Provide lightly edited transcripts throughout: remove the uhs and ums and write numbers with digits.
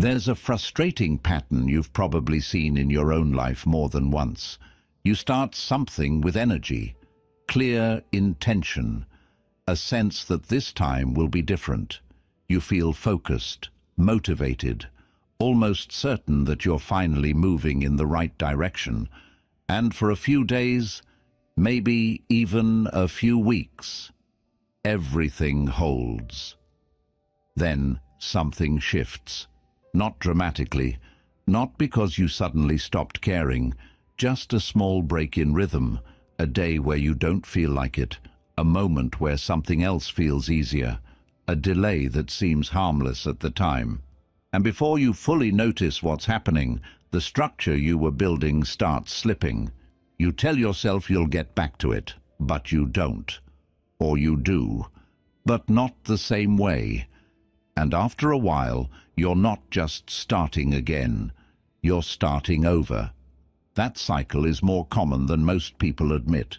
There's a frustrating pattern you've probably seen in your own life more than once. You start something with energy, clear intention, a sense that this time will be different. You feel focused, motivated, almost certain that you're finally moving in the right direction. And for a few days, maybe even a few weeks, everything holds. Then something shifts. Not dramatically, not because you suddenly stopped caring, just a small break in rhythm, a day where you don't feel like it, a moment where something else feels easier, a delay that seems harmless at the time. And before you fully notice what's happening, the structure you were building starts slipping. You tell yourself you'll get back to it, but you don't. Or you do, but not the same way. And after a while, you're not just starting again, you're starting over. That cycle is more common than most people admit.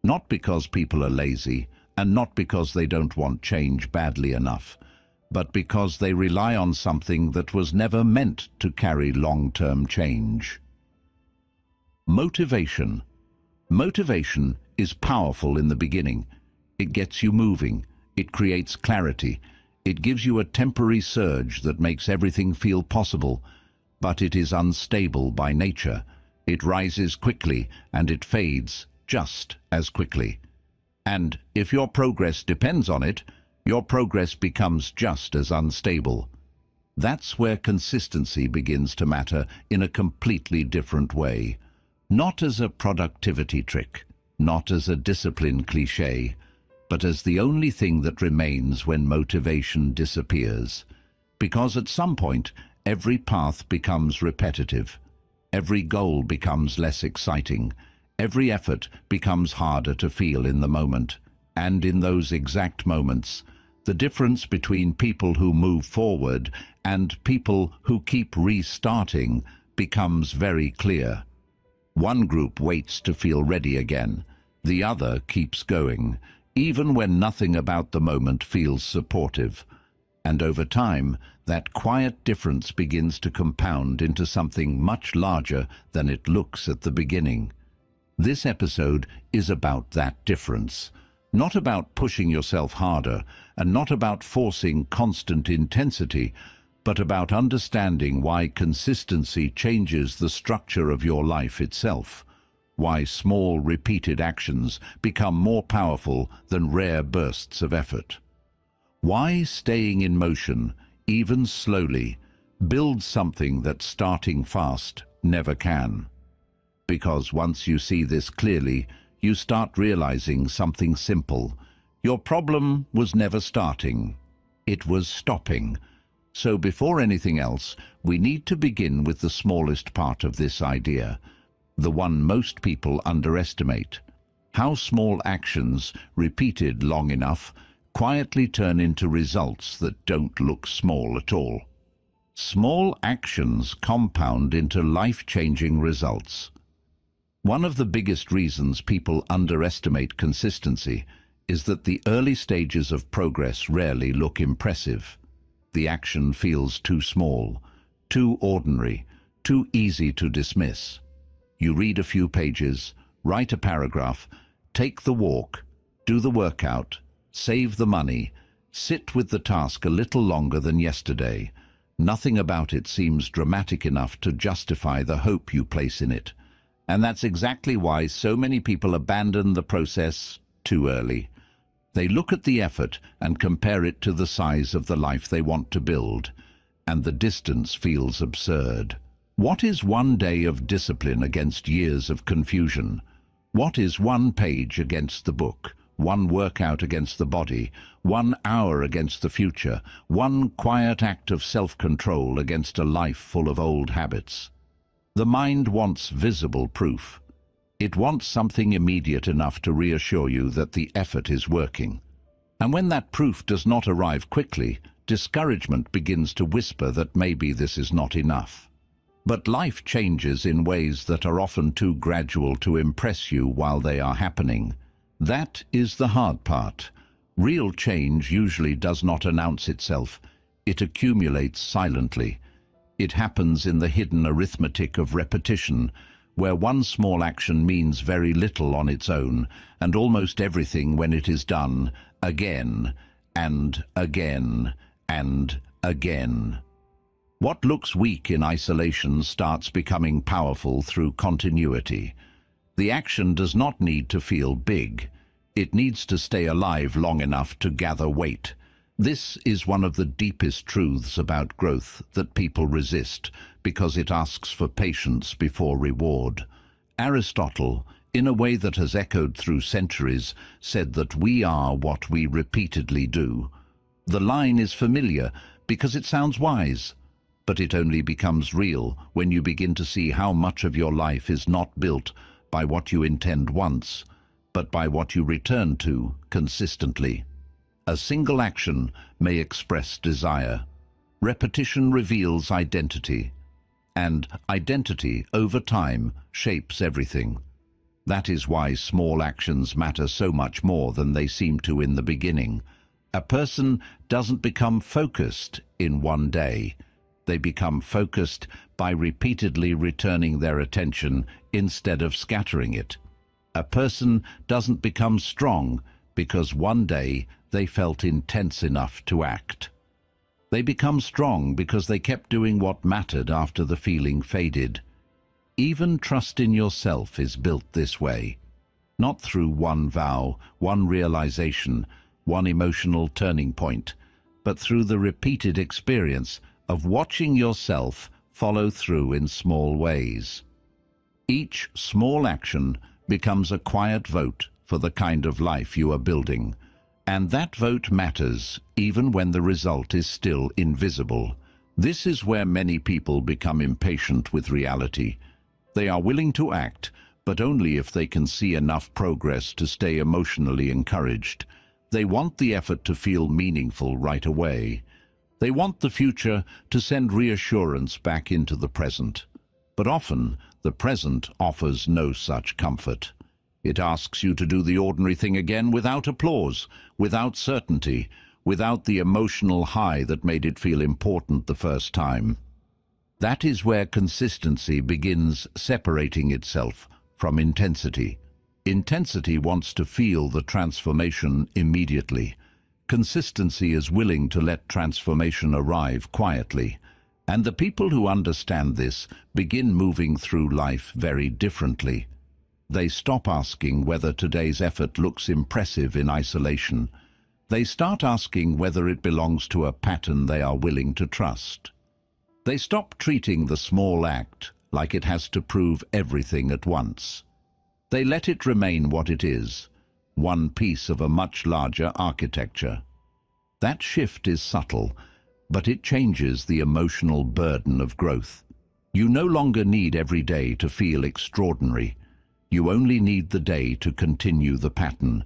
Not because people are lazy, and not because they don't want change badly enough, but because they rely on something that was never meant to carry long-term change. Motivation. Motivation is powerful in the beginning. It gets you moving. It creates clarity. It gives you a temporary surge that makes everything feel possible, but it is unstable by nature. It rises quickly and it fades just as quickly. And if your progress depends on it, your progress becomes just as unstable. That's where consistency begins to matter in a completely different way. Not as a productivity trick, not as a discipline cliché, but as the only thing that remains when motivation disappears. Because at some point, every path becomes repetitive. Every goal becomes less exciting. Every effort becomes harder to feel in the moment. And in those exact moments, the difference between people who move forward and people who keep restarting becomes very clear. One group waits to feel ready again. The other keeps going, even when nothing about the moment feels supportive. And over time, that quiet difference begins to compound into something much larger than it looks at the beginning. This episode is about that difference. Not about pushing yourself harder, and not about forcing constant intensity, but about understanding why consistency changes the structure of your life itself. Why small, repeated actions become more powerful than rare bursts of effort. Why staying in motion, even slowly, builds something that starting fast never can. Because once you see this clearly, you start realizing something simple. Your problem was never starting. It was stopping. So before anything else, we need to begin with the smallest part of this idea, the one most people underestimate. How small actions, repeated long enough, quietly turn into results that don't look small at all. Small actions compound into life-changing results. One of the biggest reasons people underestimate consistency is that the early stages of progress rarely look impressive. The action feels too small, too ordinary, too easy to dismiss. You read a few pages, write a paragraph, take the walk, do the workout, save the money, sit with the task a little longer than yesterday. Nothing about it seems dramatic enough to justify the hope you place in it. And that's exactly why so many people abandon the process too early. They look at the effort and compare it to the size of the life they want to build, and the distance feels absurd. What is one day of discipline against years of confusion? What is one page against the book? One workout against the body? 1 hour against the future? One quiet act of self-control against a life full of old habits? The mind wants visible proof. It wants something immediate enough to reassure you that the effort is working. And when that proof does not arrive quickly, discouragement begins to whisper that maybe this is not enough. But life changes in ways that are often too gradual to impress you while they are happening. That is the hard part. Real change usually does not announce itself. It accumulates silently. It happens in the hidden arithmetic of repetition, where one small action means very little on its own, and almost everything when it is done again and again and again. What looks weak in isolation starts becoming powerful through continuity. The action does not need to feel big. It needs to stay alive long enough to gather weight. This is one of the deepest truths about growth that people resist because it asks for patience before reward. Aristotle, in a way that has echoed through centuries, said that we are what we repeatedly do. The line is familiar because it sounds wise, but it only becomes real when you begin to see how much of your life is not built by what you intend once, but by what you return to consistently. A single action may express desire. Repetition reveals identity, and identity, over time, shapes everything. That is why small actions matter so much more than they seem to in the beginning. A person doesn't become focused in one day. They become focused by repeatedly returning their attention instead of scattering it. A person doesn't become strong because one day they felt intense enough to act. They become strong because they kept doing what mattered after the feeling faded. Even trust in yourself is built this way. Not through one vow, one realization, one emotional turning point, but through the repeated experience of watching yourself follow through in small ways. Each small action becomes a quiet vote for the kind of life you are building, and that vote matters even when the result is still invisible. This is where many people become impatient with reality. They are willing to act, but only if they can see enough progress to stay emotionally encouraged. They want the effort to feel meaningful right away. They want the future to send reassurance back into the present. But often, the present offers no such comfort. It asks you to do the ordinary thing again without applause, without certainty, without the emotional high that made it feel important the first time. That is where consistency begins separating itself from intensity. Intensity wants to feel the transformation immediately. Consistency is willing to let transformation arrive quietly. And the people who understand this begin moving through life very differently. They stop asking whether today's effort looks impressive in isolation. They start asking whether it belongs to a pattern they are willing to trust. They stop treating the small act like it has to prove everything at once. They let it remain what it is, one piece of a much larger architecture. That shift is subtle, but it changes the emotional burden of growth. You no longer need every day to feel extraordinary. You only need the day to continue the pattern.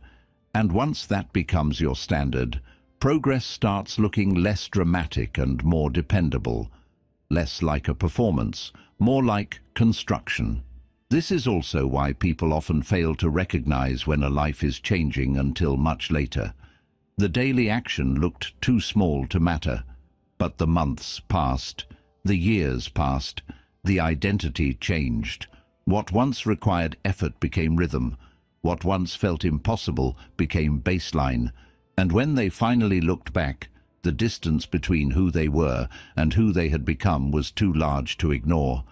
And once that becomes your standard, progress starts looking less dramatic and more dependable, less like a performance, more like construction. This is also why people often fail to recognize when a life is changing until much later. The daily action looked too small to matter, but the months passed, the years passed, the identity changed. What once required effort became rhythm. What once felt impossible became baseline. And when they finally looked back, the distance between who they were and who they had become was too large to ignore.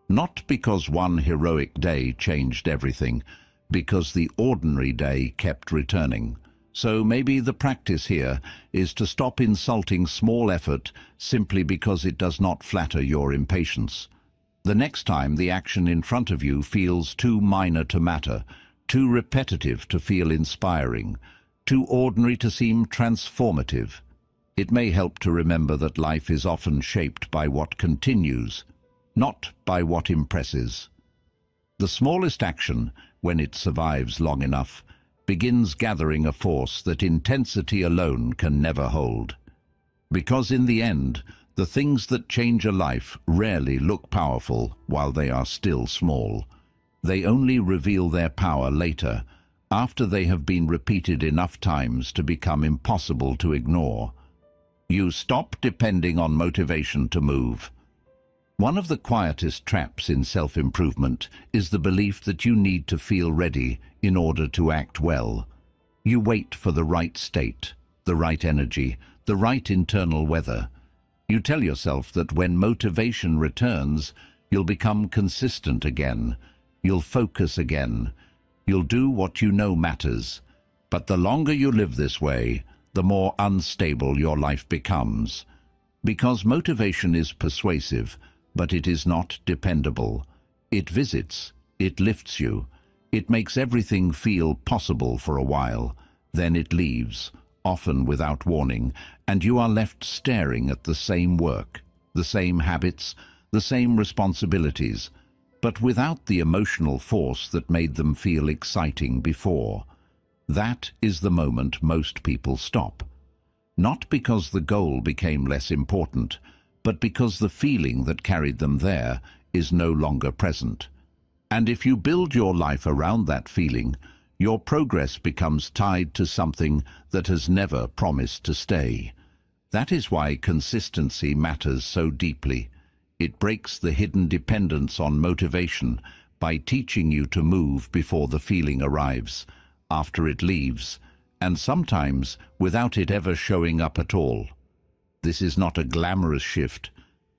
Not because one heroic day changed everything, because the ordinary day kept returning. So maybe the practice here is to stop insulting small effort simply because it does not flatter your impatience. The next time the action in front of you feels too minor to matter, too repetitive to feel inspiring, too ordinary to seem transformative, it may help to remember that life is often shaped by what continues, not by what impresses. The smallest action, when it survives long enough, begins gathering a force that intensity alone can never hold. Because in the end, the things that change a life rarely look powerful while they are still small. They only reveal their power later, after they have been repeated enough times to become impossible to ignore. You stop depending on motivation to move. One of the quietest traps in self-improvement is the belief that you need to feel ready in order to act well. You wait for the right state, the right energy, the right internal weather. You tell yourself that when motivation returns, you'll become consistent again. You'll focus again. You'll do what you know matters. But the longer you live this way, the more unstable your life becomes. Because motivation is persuasive, but it is not dependable. It visits, it lifts you, it makes everything feel possible for a while. Then it leaves, often without warning, and you are left staring at the same work, the same habits, the same responsibilities, but without the emotional force that made them feel exciting before. That is the moment most people stop. Not because the goal became less important, but because the feeling that carried them there is no longer present. And if you build your life around that feeling, your progress becomes tied to something that has never promised to stay. That is why consistency matters so deeply. It breaks the hidden dependence on motivation by teaching you to move before the feeling arrives, after it leaves, and sometimes without it ever showing up at all. This is not a glamorous shift.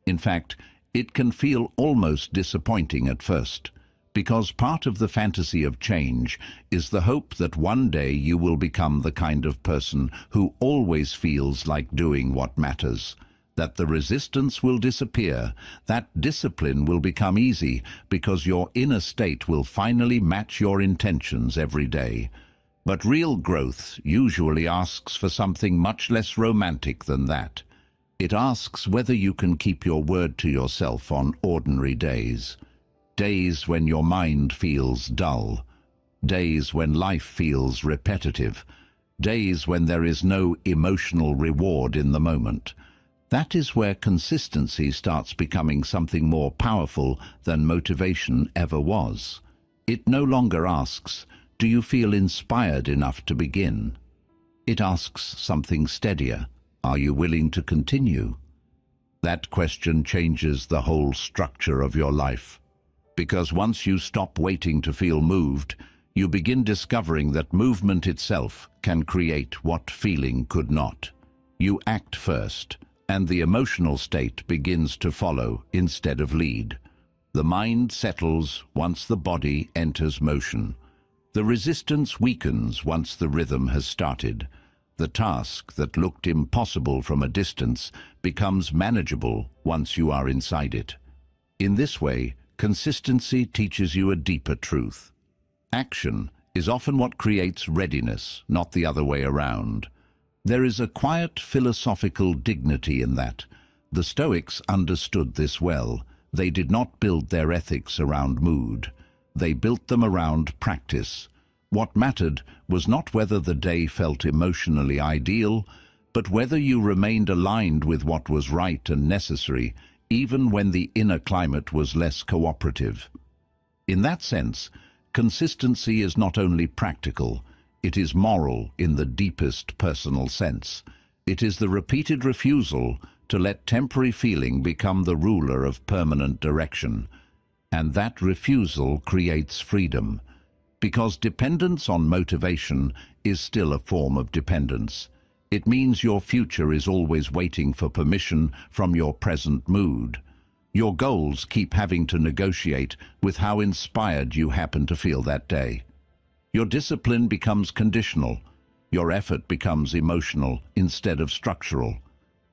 In fact, it can feel almost disappointing at first, because part of the fantasy of change is the hope that one day you will become the kind of person who always feels like doing what matters, that the resistance will disappear, that discipline will become easy because your inner state will finally match your intentions every day. But real growth usually asks for something much less romantic than that. It asks whether you can keep your word to yourself on ordinary days. Days when your mind feels dull. Days when life feels repetitive. Days when there is no emotional reward in the moment. That is where consistency starts becoming something more powerful than motivation ever was. It no longer asks, "Do you feel inspired enough to begin?" It asks something steadier. Are you willing to continue? That question changes the whole structure of your life. Because once you stop waiting to feel moved, you begin discovering that movement itself can create what feeling could not. You act first, and the emotional state begins to follow instead of lead. The mind settles once the body enters motion. The resistance weakens once the rhythm has started. The task that looked impossible from a distance becomes manageable once you are inside it. In this way, consistency teaches you a deeper truth. Action is often what creates readiness, not the other way around. There is a quiet philosophical dignity in that. The Stoics understood this well. They did not build their ethics around mood. They built them around practice. What mattered was not whether the day felt emotionally ideal, but whether you remained aligned with what was right and necessary, even when the inner climate was less cooperative. In that sense, consistency is not only practical, it is moral in the deepest personal sense. It is the repeated refusal to let temporary feeling become the ruler of permanent direction. And that refusal creates freedom. Because dependence on motivation is still a form of dependence. It means your future is always waiting for permission from your present mood. Your goals keep having to negotiate with how inspired you happen to feel that day. Your discipline becomes conditional. Your effort becomes emotional instead of structural.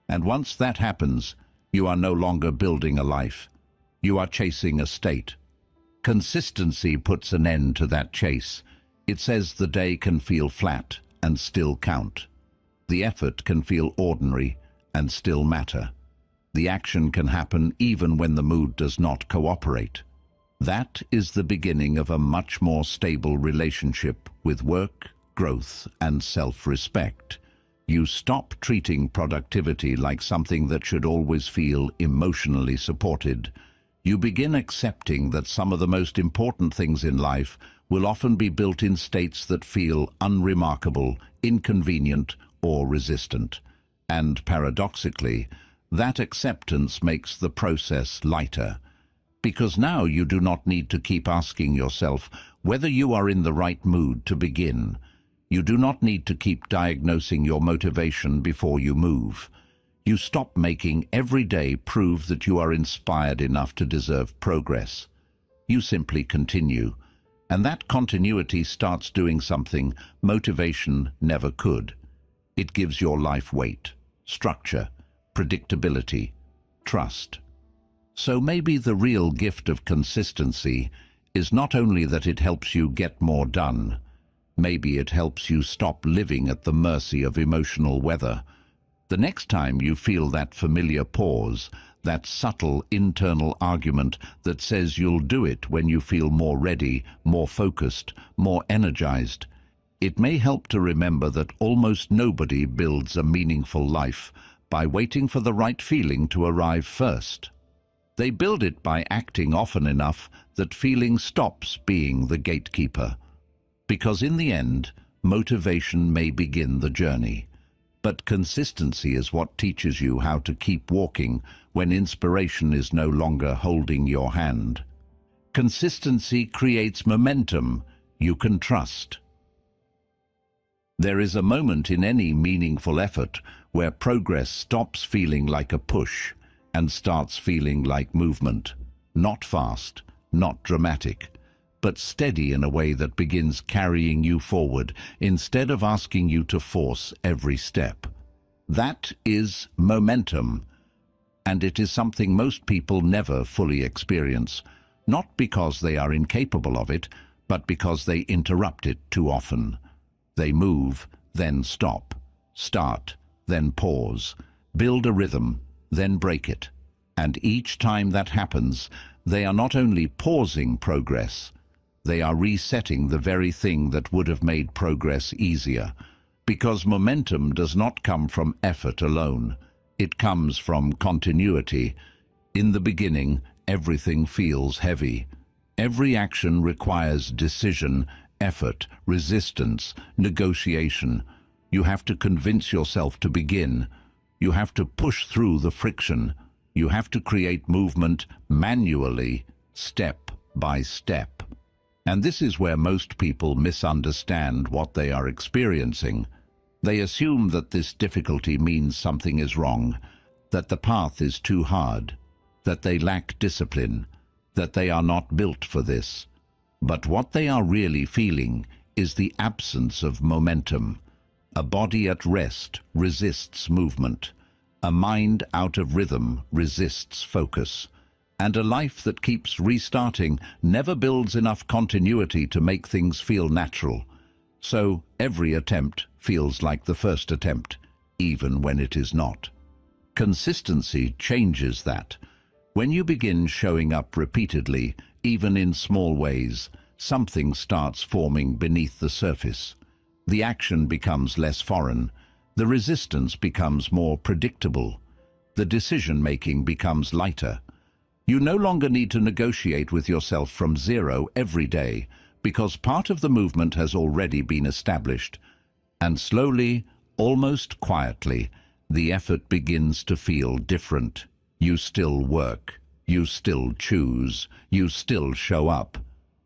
And once that happens, you are no longer building a life. You are chasing a state. Consistency puts an end to that chase. It says the day can feel flat and still count. The effort can feel ordinary and still matter. The action can happen even when the mood does not cooperate. That is the beginning of a much more stable relationship with work, growth, and self-respect. You stop treating productivity like something that should always feel emotionally supported. You begin accepting that some of the most important things in life will often be built in states that feel unremarkable, inconvenient, or resistant. And paradoxically, That acceptance makes the process lighter, because now you do not need to keep asking yourself whether you are in the right mood to begin. You do not need to keep diagnosing your motivation before you move. You stop making every day prove that you are inspired enough to deserve progress. You simply continue, and that continuity starts doing something motivation never could. It gives your life weight, structure, predictability, trust. So maybe the real gift of consistency is not only that it helps you get more done, maybe it helps you stop living at the mercy of emotional weather. The next time you feel that familiar pause, that subtle internal argument that says you'll do it when you feel more ready, more focused, more energized, it may help to remember that almost nobody builds a meaningful life by waiting for the right feeling to arrive first. They build it by acting often enough that feeling stops being the gatekeeper. Because in the end, motivation may begin the journey, but consistency is what teaches you how to keep walking when inspiration is no longer holding your hand. Consistency creates momentum you can trust. There is a moment in any meaningful effort where progress stops feeling like a push and starts feeling like movement, not fast, not dramatic, but steady in a way that begins carrying you forward instead of asking you to force every step. That is momentum, and it is something most people never fully experience, not because they are incapable of it, but because they interrupt it too often. They move, then stop, start, then pause, build a rhythm, then break it. And each time that happens, they are not only pausing progress, they are resetting the very thing that would have made progress easier. Because momentum does not come from effort alone. It comes from continuity. In the beginning, everything feels heavy. Every action requires decision, effort, resistance, negotiation. You have to convince yourself to begin. You have to push through the friction. You have to create movement manually, step by step. And this is where most people misunderstand what they are experiencing. They assume that this difficulty means something is wrong, that the path is too hard, that they lack discipline, that they are not built for this. But what they are really feeling is the absence of momentum. A body at rest resists movement. A mind out of rhythm resists focus. And a life that keeps restarting never builds enough continuity to make things feel natural. So every attempt feels like the first attempt, even when it is not. Consistency changes that. When you begin showing up repeatedly, even in small ways, something starts forming beneath the surface. The action becomes less foreign. The resistance becomes more predictable. The decision-making becomes lighter. You no longer need to negotiate with yourself from zero every day, because part of the movement has already been established. And slowly, almost quietly, the effort begins to feel different. You still work, you still choose, you still show up.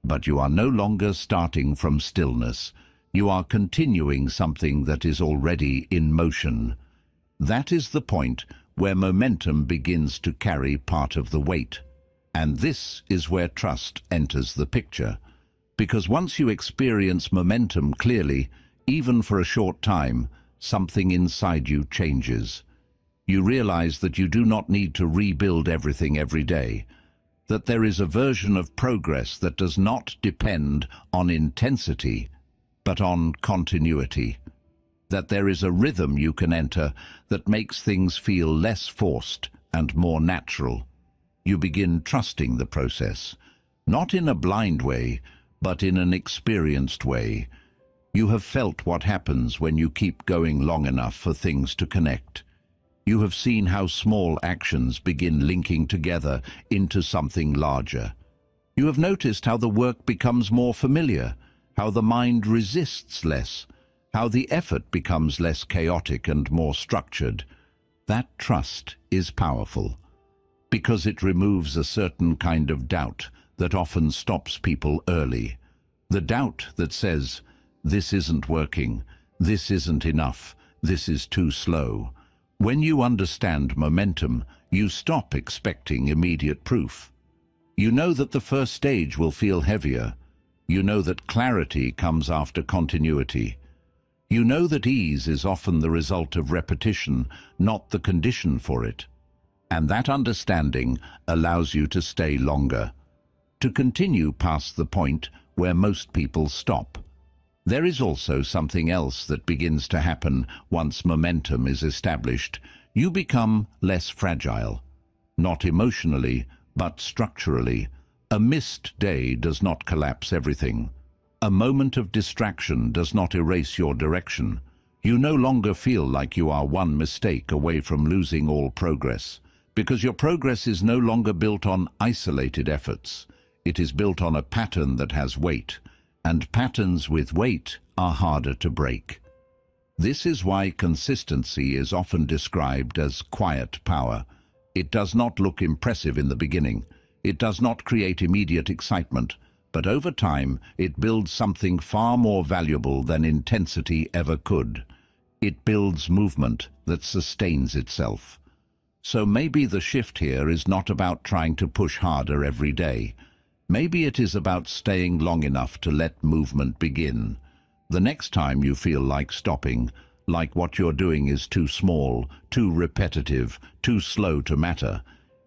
But you are no longer starting from stillness. You are continuing something that is already in motion. That is the point where momentum begins to carry part of the weight. And this is where trust enters the picture. Because once you experience momentum clearly, even for a short time, something inside you changes. You realize that you do not need to rebuild everything every day, that there is a version of progress that does not depend on intensity, but on continuity, that there is a rhythm you can enter that makes things feel less forced and more natural. You begin trusting the process, not in a blind way, but in an experienced way. You have felt what happens when you keep going long enough for things to connect. You have seen how small actions begin linking together into something larger. You have noticed how the work becomes more familiar, how the mind resists less, how the effort becomes less chaotic and more structured. That trust is powerful because it removes a certain kind of doubt that often stops people early. The doubt that says, this isn't working, this isn't enough, this is too slow. When you understand momentum, you stop expecting immediate proof. You know that the first stage will feel heavier. You know that clarity comes after continuity. You know that ease is often the result of repetition, not the condition for it. And that understanding allows you to stay longer, to continue past the point where most people stop. There is also something else that begins to happen once momentum is established. You become less fragile, not emotionally, but structurally. A missed day does not collapse everything. A moment of distraction does not erase your direction. You no longer feel like you are one mistake away from losing all progress, because your progress is no longer built on isolated efforts. It is built on a pattern that has weight, and patterns with weight are harder to break. This is why consistency is often described as quiet power. It does not look impressive in the beginning. It does not create immediate excitement, but over time it builds something far more valuable than intensity ever could. It builds movement that sustains itself. So maybe the shift here is not about trying to push harder every day. Maybe it is about staying long enough to let movement begin. The next time you feel like stopping, like what you're doing is too small, too repetitive, too slow to matter,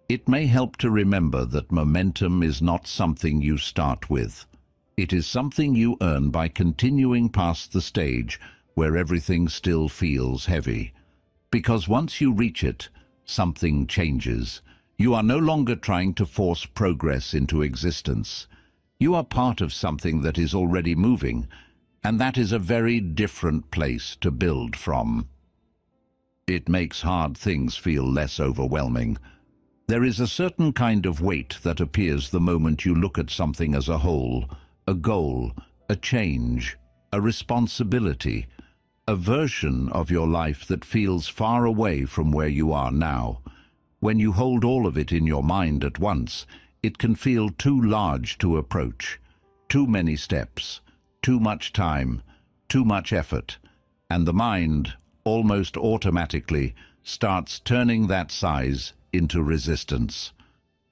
it may help to remember that momentum is not something you start with. It is something you earn by continuing past the stage where everything still feels heavy. Because once you reach it, something changes. You are no longer trying to force progress into existence. You are part of something that is already moving, and that is a very different place to build from. It makes hard things feel less overwhelming. There is a certain kind of weight that appears the moment you look at something as a whole, a goal, a change, a responsibility, a version of your life that feels far away from where you are now. When you hold all of it in your mind at once, it can feel too large to approach. Too many steps, too much time, too much effort, and the mind, almost automatically, starts turning that size into resistance.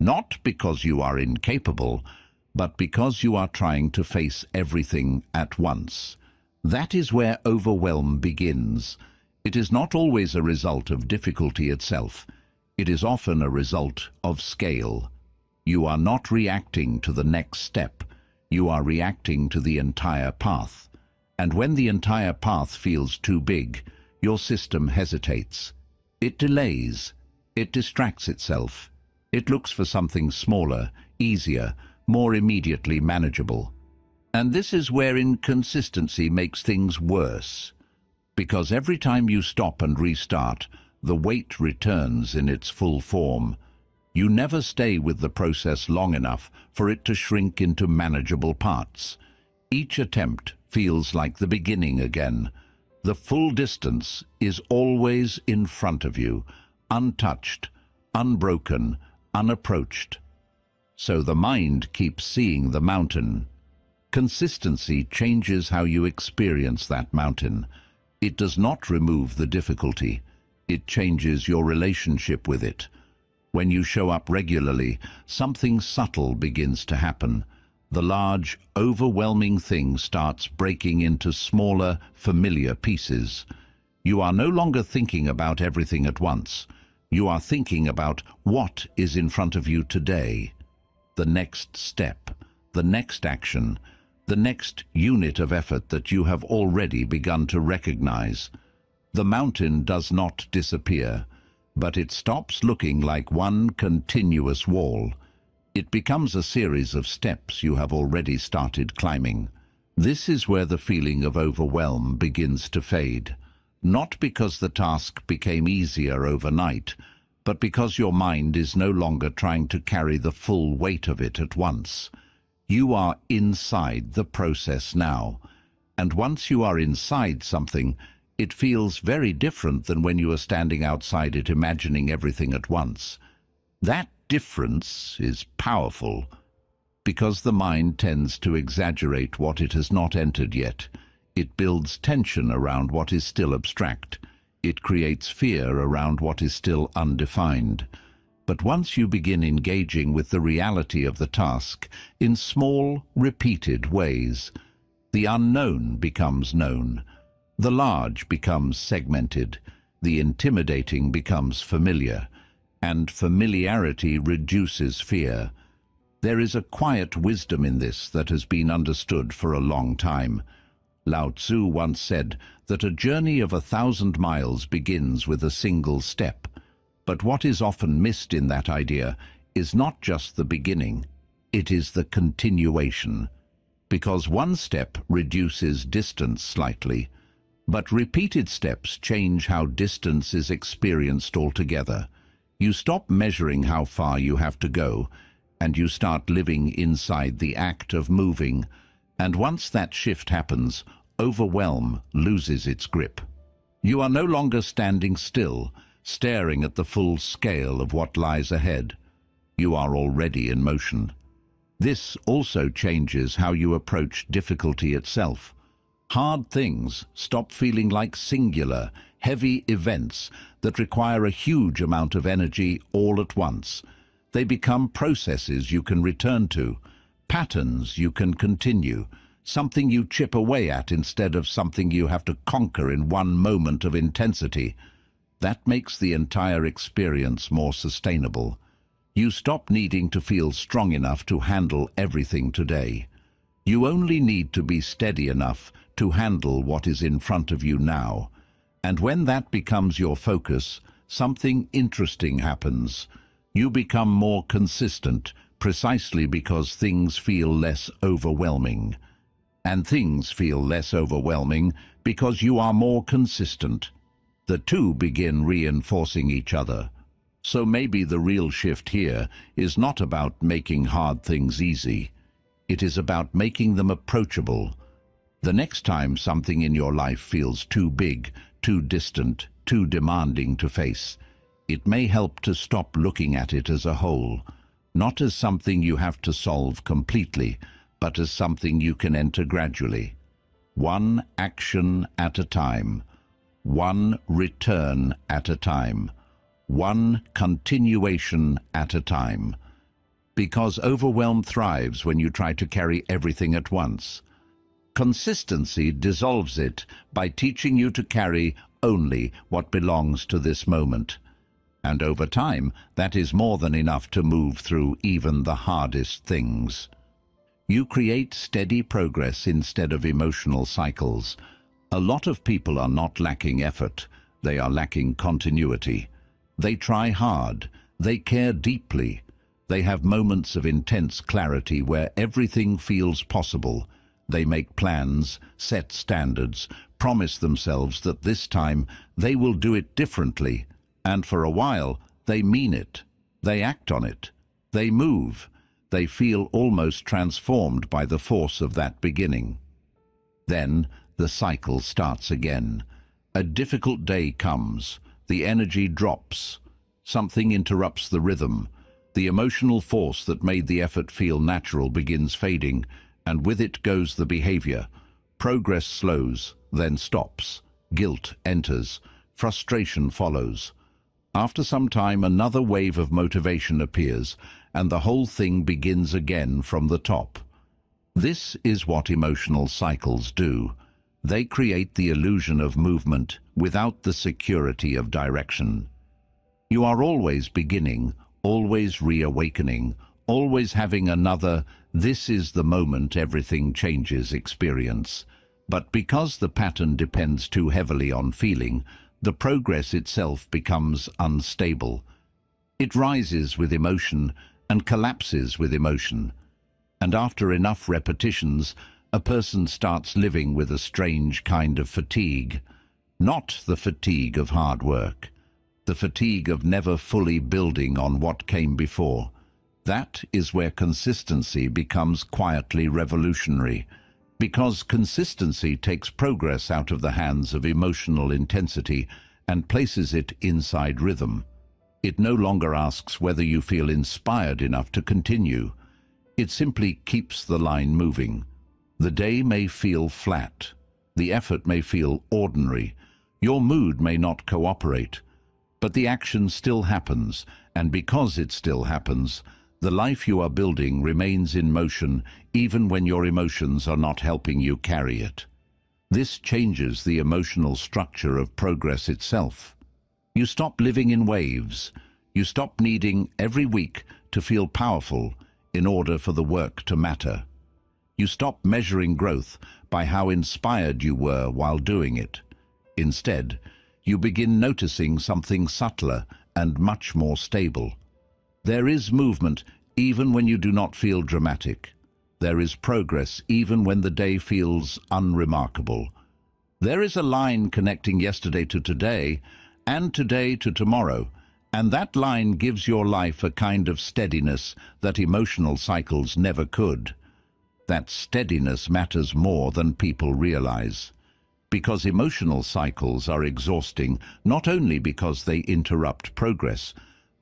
Not because you are incapable, but because you are trying to face everything at once. That is where overwhelm begins. It is not always a result of difficulty itself. It is often a result of scale. You are not reacting to the next step. You are reacting to the entire path. And when the entire path feels too big, your system hesitates. It delays. It distracts itself. It looks for something smaller, easier, more immediately manageable. And this is where inconsistency makes things worse. Because every time you stop and restart, the weight returns in its full form. You never stay with the process long enough for it to shrink into manageable parts. Each attempt feels like the beginning again. The full distance is always in front of you, untouched, unbroken, unapproached. So the mind keeps seeing the mountain. Consistency changes how you experience that mountain. It does not remove the difficulty. It changes your relationship with it. When you show up regularly, something subtle begins to happen. The large, overwhelming thing starts breaking into smaller, familiar pieces. You are no longer thinking about everything at once. You are thinking about what is in front of you today. The next step, the next action, the next unit of effort that you have already begun to recognize. The mountain does not disappear, but it stops looking like one continuous wall. It becomes a series of steps you have already started climbing. This is where the feeling of overwhelm begins to fade, not because the task became easier overnight, but because your mind is no longer trying to carry the full weight of it at once. You are inside the process now, and once you are inside something, It feels very different than when you are standing outside it imagining everything at once. That difference is powerful because the mind tends to exaggerate what it has not entered yet. It builds tension around what is still abstract. It creates fear around what is still undefined. But once you begin engaging with the reality of the task in small, repeated ways, the unknown becomes known. The large becomes segmented. The intimidating becomes familiar. And familiarity reduces fear. There is a quiet wisdom in this that has been understood for a long time. Lao Tzu once said that a journey of 1,000 miles begins with a single step. But what is often missed in that idea is not just the beginning, it is the continuation. Because one step reduces distance slightly, but repeated steps change how distance is experienced altogether. You stop measuring how far you have to go, and you start living inside the act of moving. And once that shift happens, overwhelm loses its grip. You are no longer standing still, staring at the full scale of what lies ahead. You are already in motion. This also changes how you approach difficulty itself. Hard things stop feeling like singular, heavy events that require a huge amount of energy all at once. They become processes you can return to, patterns you can continue, something you chip away at instead of something you have to conquer in one moment of intensity. That makes the entire experience more sustainable. You stop needing to feel strong enough to handle everything today. You only need to be steady enough to handle what is in front of you now. And when that becomes your focus, something interesting happens. You become more consistent, precisely because things feel less overwhelming. And things feel less overwhelming because you are more consistent. The two begin reinforcing each other. So maybe the real shift here is not about making hard things easy. It is about making them approachable. The next time something in your life feels too big, too distant, too demanding to face, it may help to stop looking at it as a whole, not as something you have to solve completely, but as something you can enter gradually. One action at a time, one return at a time, one continuation at a time. Because overwhelm thrives when you try to carry everything at once. Consistency dissolves it by teaching you to carry only what belongs to this moment. And over time, that is more than enough to move through even the hardest things. You create steady progress instead of emotional cycles. A lot of people are not lacking effort, they are lacking continuity. They try hard, they care deeply, they have moments of intense clarity where everything feels possible. They make plans, set standards, promise themselves that this time they will do it differently. And for a while, they mean it. They act on it. They move. They feel almost transformed by the force of that beginning. Then the cycle starts again. A difficult day comes. The energy drops. Something interrupts the rhythm. The emotional force that made the effort feel natural begins fading, and with it goes the behavior. Progress slows, then stops. Guilt enters. Frustration follows. After some time, another wave of motivation appears, and the whole thing begins again from the top. This is what emotional cycles do. They create the illusion of movement without the security of direction. You are always beginning, always reawakening, always having another "this is the moment everything changes" experience. But because the pattern depends too heavily on feeling, the progress itself becomes unstable. It rises with emotion and collapses with emotion. And after enough repetitions, a person starts living with a strange kind of fatigue. Not the fatigue of hard work, the fatigue of never fully building on what came before. That is where consistency becomes quietly revolutionary. Because consistency takes progress out of the hands of emotional intensity and places it inside rhythm. It no longer asks whether you feel inspired enough to continue. It simply keeps the line moving. The day may feel flat. The effort may feel ordinary. Your mood may not cooperate. But the action still happens, and because it still happens, the life you are building remains in motion even when your emotions are not helping you carry it. This changes the emotional structure of progress itself. You stop living in waves. You stop needing every week to feel powerful in order for the work to matter. You stop measuring growth by how inspired you were while doing it. Instead, you begin noticing something subtler and much more stable. There is movement even when you do not feel dramatic. There is progress even when the day feels unremarkable. There is a line connecting yesterday to today and today to tomorrow, and that line gives your life a kind of steadiness that emotional cycles never could. That steadiness matters more than people realize. Because emotional cycles are exhausting not only because they interrupt progress,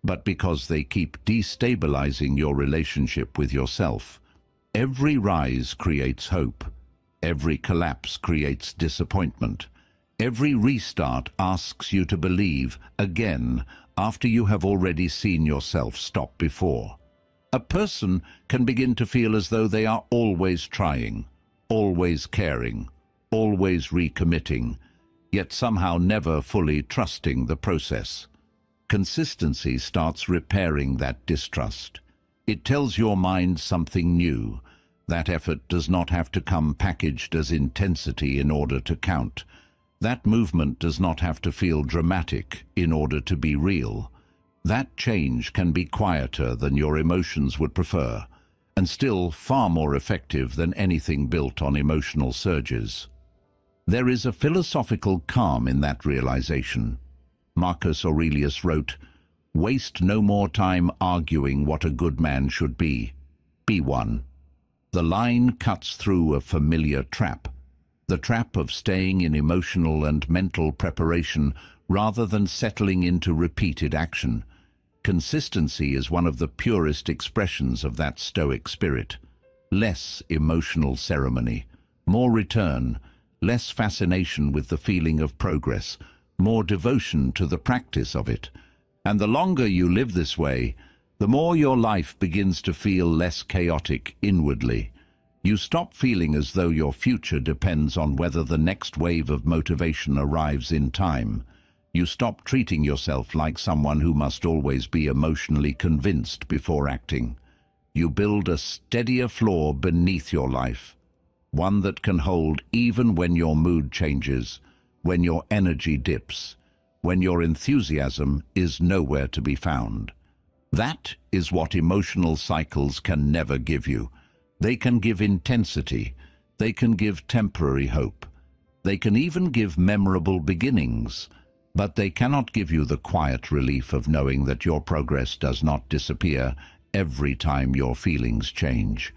but because they keep destabilizing your relationship with yourself. Every rise creates hope. Every collapse creates disappointment. Every restart asks you to believe again after you have already seen yourself stop before. A person can begin to feel as though they are always trying, always caring, always recommitting, yet somehow never fully trusting the process. Consistency starts repairing that distrust. It tells your mind something new. That effort does not have to come packaged as intensity in order to count. That movement does not have to feel dramatic in order to be real. That change can be quieter than your emotions would prefer, and still far more effective than anything built on emotional surges. There is a philosophical calm in that realization. Marcus Aurelius wrote, "Waste no more time arguing what a good man should be. Be one." The line cuts through a familiar trap, the trap of staying in emotional and mental preparation rather than settling into repeated action. Consistency is one of the purest expressions of that Stoic spirit. Less emotional ceremony, more return, less fascination with the feeling of progress, more devotion to the practice of it. And the longer you live this way, the more your life begins to feel less chaotic inwardly. You stop feeling as though your future depends on whether the next wave of motivation arrives in time. You stop treating yourself like someone who must always be emotionally convinced before acting. You build a steadier floor beneath your life, one that can hold even when your mood changes, when your energy dips, when your enthusiasm is nowhere to be found. That is what emotional cycles can never give you. They can give intensity. They can give temporary hope. They can even give memorable beginnings. But they cannot give you the quiet relief of knowing that your progress does not disappear every time your feelings change.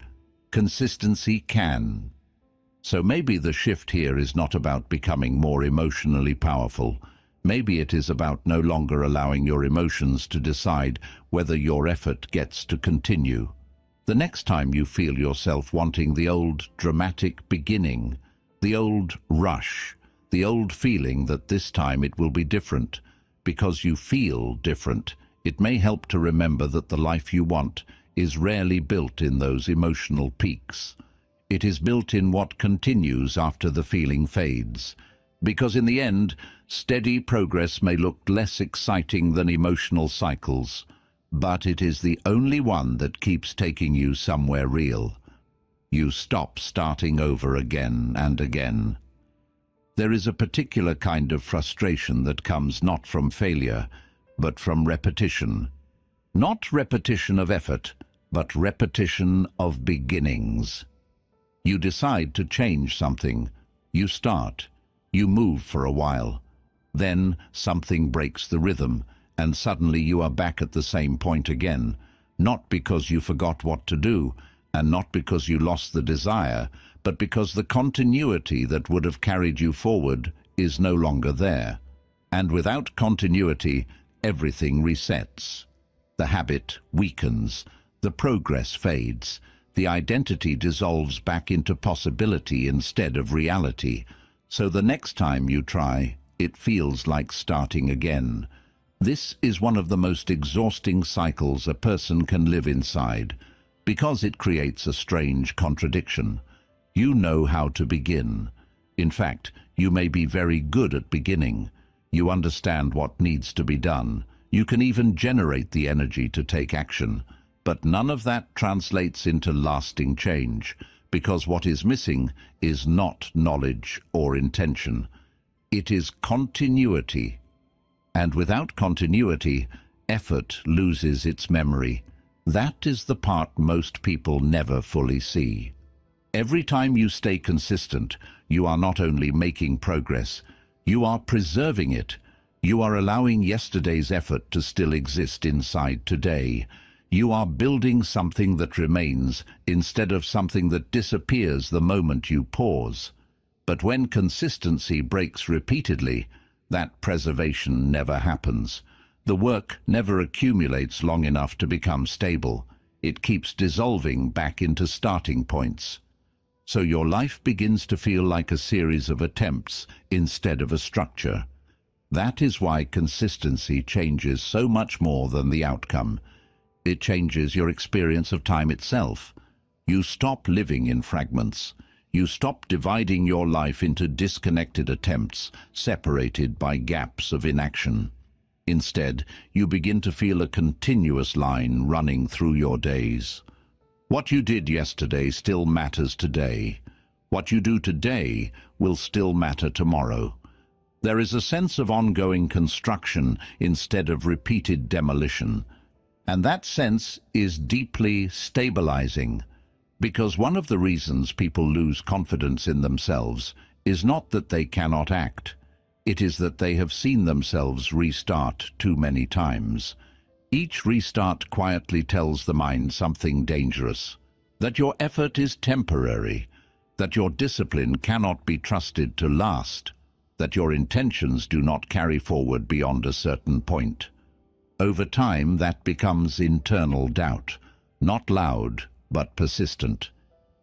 Consistency can. So maybe the shift here is not about becoming more emotionally powerful. Maybe it is about no longer allowing your emotions to decide whether your effort gets to continue. The next time you feel yourself wanting the old dramatic beginning, the old rush, the old feeling that this time it will be different, because you feel different, it may help to remember that the life you want is rarely built in those emotional peaks. It is built in what continues after the feeling fades. Because in the end, steady progress may look less exciting than emotional cycles, but it is the only one that keeps taking you somewhere real. You stop starting over again and again. There is a particular kind of frustration that comes not from failure, but from repetition. Not repetition of effort, but repetition of beginnings. You decide to change something. You start. You move for a while. Then something breaks the rhythm, and suddenly you are back at the same point again, not because you forgot what to do, And not because you lost the desire, but because the continuity that would have carried you forward is no longer there. And without continuity, everything resets. The habit weakens, the progress fades, the identity dissolves back into possibility instead of reality. So the next time you try, it feels like starting again. This is one of the most exhausting cycles a person can live inside, because it creates a strange contradiction. You know how to begin. In fact, you may be very good at beginning. You understand what needs to be done. You can even generate the energy to take action. But none of that translates into lasting change, because what is missing is not knowledge or intention. It is continuity. And without continuity, effort loses its memory. That is the part most people never fully see. Every time you stay consistent, you are not only making progress, you are preserving it. You are allowing yesterday's effort to still exist inside today. You are building something that remains instead of something that disappears the moment you pause. But when consistency breaks repeatedly, that preservation never happens. The work never accumulates long enough to become stable. It keeps dissolving back into starting points. So your life begins to feel like a series of attempts instead of a structure. That is why consistency changes so much more than the outcome. It changes your experience of time itself. You stop living in fragments. You stop dividing your life into disconnected attempts, separated by gaps of inaction. Instead, you begin to feel a continuous line running through your days. What you did yesterday still matters today. What you do today will still matter tomorrow. There is a sense of ongoing construction instead of repeated demolition. And that sense is deeply stabilizing, because one of the reasons people lose confidence in themselves is not that they cannot act. It is that they have seen themselves restart too many times. Each restart quietly tells the mind something dangerous, that your effort is temporary, that your discipline cannot be trusted to last, that your intentions do not carry forward beyond a certain point. Over time, that becomes internal doubt, not loud, but persistent.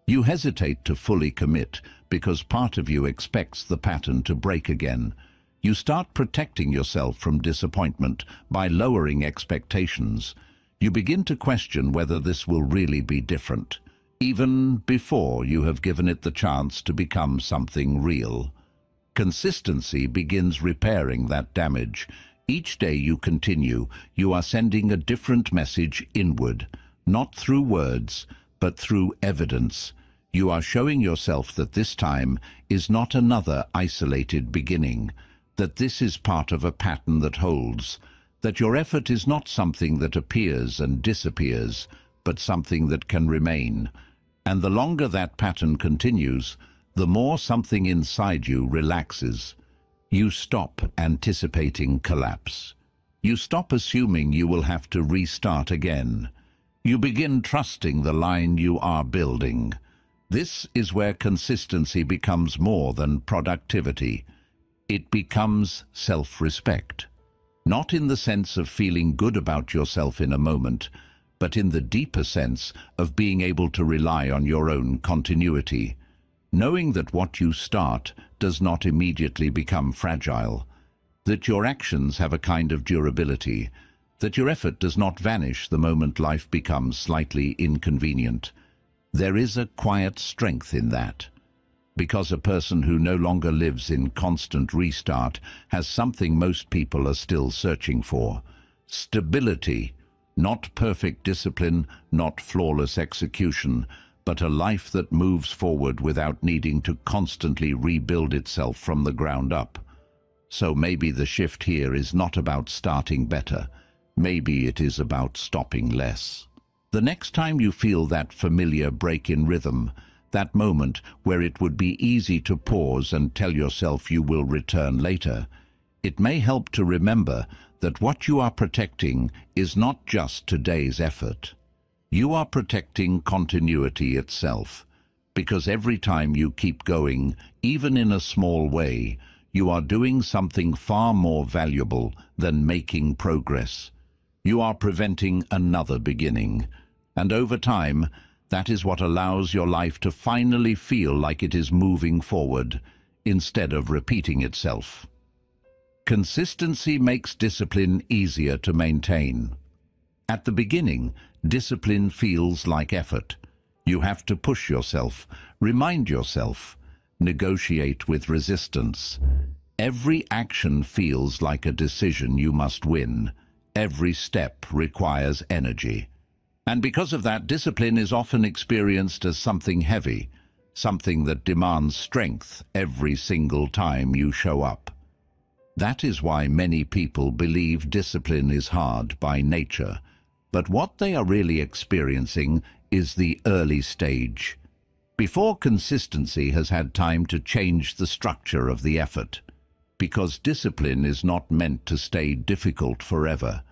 You hesitate to fully commit because part of you expects the pattern to break again. You start protecting yourself from disappointment by lowering expectations. You begin to question whether this will really be different, even before you have given it the chance to become something real. Consistency begins repairing that damage. Each day you continue, you are sending a different message inward, not through words, but through evidence. You are showing yourself that this time is not another isolated beginning, that this is part of a pattern that holds, that your effort is not something that appears and disappears, but something that can remain. And the longer that pattern continues, the more something inside you relaxes. You stop anticipating collapse. You stop assuming you will have to restart again. You begin trusting the line you are building. This is where consistency becomes more than productivity. It becomes self-respect. Not in the sense of feeling good about yourself in a moment, but in the deeper sense of being able to rely on your own continuity. Knowing that what you start does not immediately become fragile, that your actions have a kind of durability, that your effort does not vanish the moment life becomes slightly inconvenient. There is a quiet strength in that, because a person who no longer lives in constant restart has something most people are still searching for: stability, not perfect discipline, not flawless execution, but a life that moves forward without needing to constantly rebuild itself from the ground up. So maybe the shift here is not about starting better. Maybe it is about stopping less. The next time you feel that familiar break in rhythm, that moment where it would be easy to pause and tell yourself you will return later, it may help to remember that what you are protecting is not just today's effort. You are protecting continuity itself, because every time you keep going, even in a small way, you are doing something far more valuable than making progress. You are preventing another beginning, and over time, that is what allows your life to finally feel like it is moving forward, instead of repeating itself. Consistency makes discipline easier to maintain. At the beginning, discipline feels like effort. You have to push yourself, remind yourself, negotiate with resistance. Every action feels like a decision you must win. Every step requires energy. And because of that, discipline is often experienced as something heavy, something that demands strength every single time you show up. That is why many people believe discipline is hard by nature. But what they are really experiencing is the early stage, before consistency has had time to change the structure of the effort. Because discipline is not meant to stay difficult forever.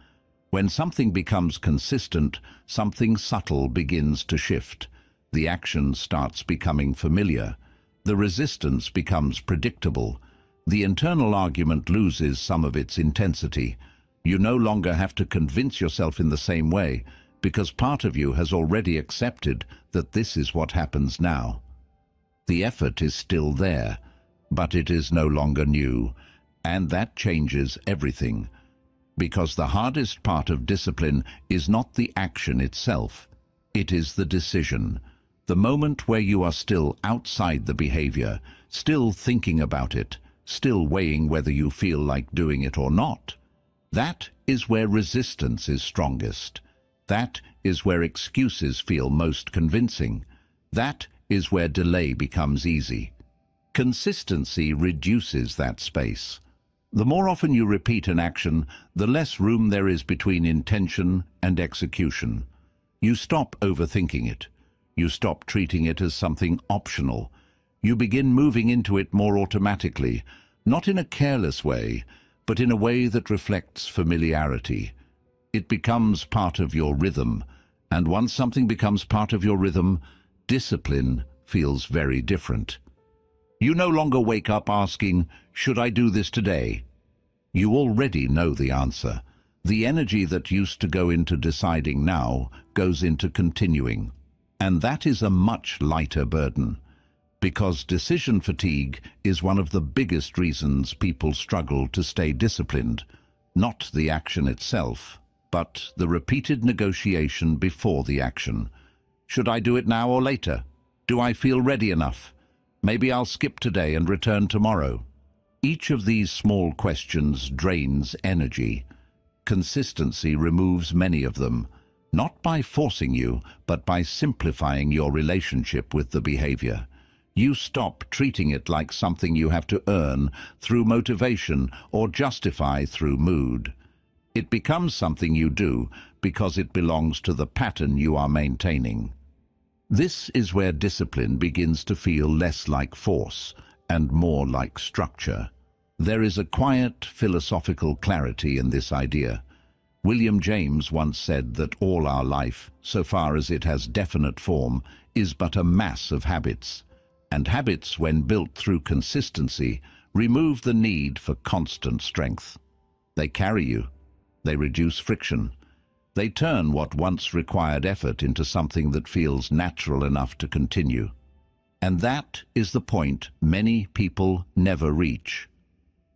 When something becomes consistent, something subtle begins to shift. The action starts becoming familiar. The resistance becomes predictable. The internal argument loses some of its intensity. You no longer have to convince yourself in the same way, because part of you has already accepted that this is what happens now. The effort is still there, but it is no longer new, and that changes everything. Because the hardest part of discipline is not the action itself, it is the decision. The moment where you are still outside the behavior, still thinking about it, still weighing whether you feel like doing it or not. That is where resistance is strongest. That is where excuses feel most convincing. That is where delay becomes easy. Consistency reduces that space. The more often you repeat an action, the less room there is between intention and execution. You stop overthinking it. You stop treating it as something optional. You begin moving into it more automatically, not in a careless way, but in a way that reflects familiarity. It becomes part of your rhythm, and once something becomes part of your rhythm, discipline feels very different. You no longer wake up asking, "Should I do this today?" You already know the answer. The energy that used to go into deciding now goes into continuing. And that is a much lighter burden. Because decision fatigue is one of the biggest reasons people struggle to stay disciplined. Not the action itself, but the repeated negotiation before the action. Should I do it now or later? Do I feel ready enough? Maybe I'll skip today and return tomorrow. Each of these small questions drains energy. Consistency removes many of them, not by forcing you, but by simplifying your relationship with the behavior. You stop treating it like something you have to earn through motivation or justify through mood. It becomes something you do because it belongs to the pattern you are maintaining. This is where discipline begins to feel less like force and more like structure. There is a quiet philosophical clarity in this idea. William James once said that all our life, so far as it has definite form, is but a mass of habits. And habits, when built through consistency, remove the need for constant strength. They carry you. They reduce friction. They turn what once required effort into something that feels natural enough to continue. And that is the point many people never reach,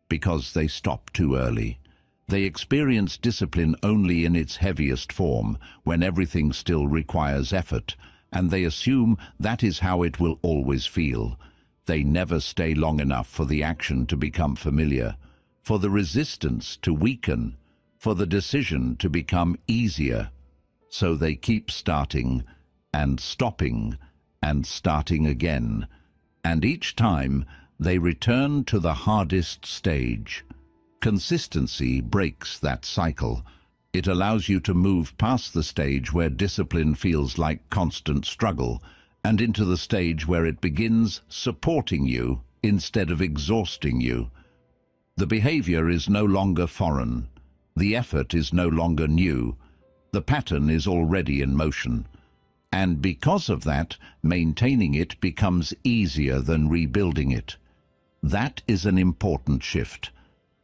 because they stop too early. They experience discipline only in its heaviest form, when everything still requires effort, and they assume that is how it will always feel. They never stay long enough for the action to become familiar, for the resistance to weaken, for the decision to become easier. So they keep starting and stopping and starting again, and each time they return to the hardest stage. Consistency breaks that cycle. It allows you to move past the stage where discipline feels like constant struggle and into the stage where it begins supporting you instead of exhausting you. The behavior is no longer foreign. The effort is no longer new. The pattern is already in motion. And because of that, maintaining it becomes easier than rebuilding it. That is an important shift,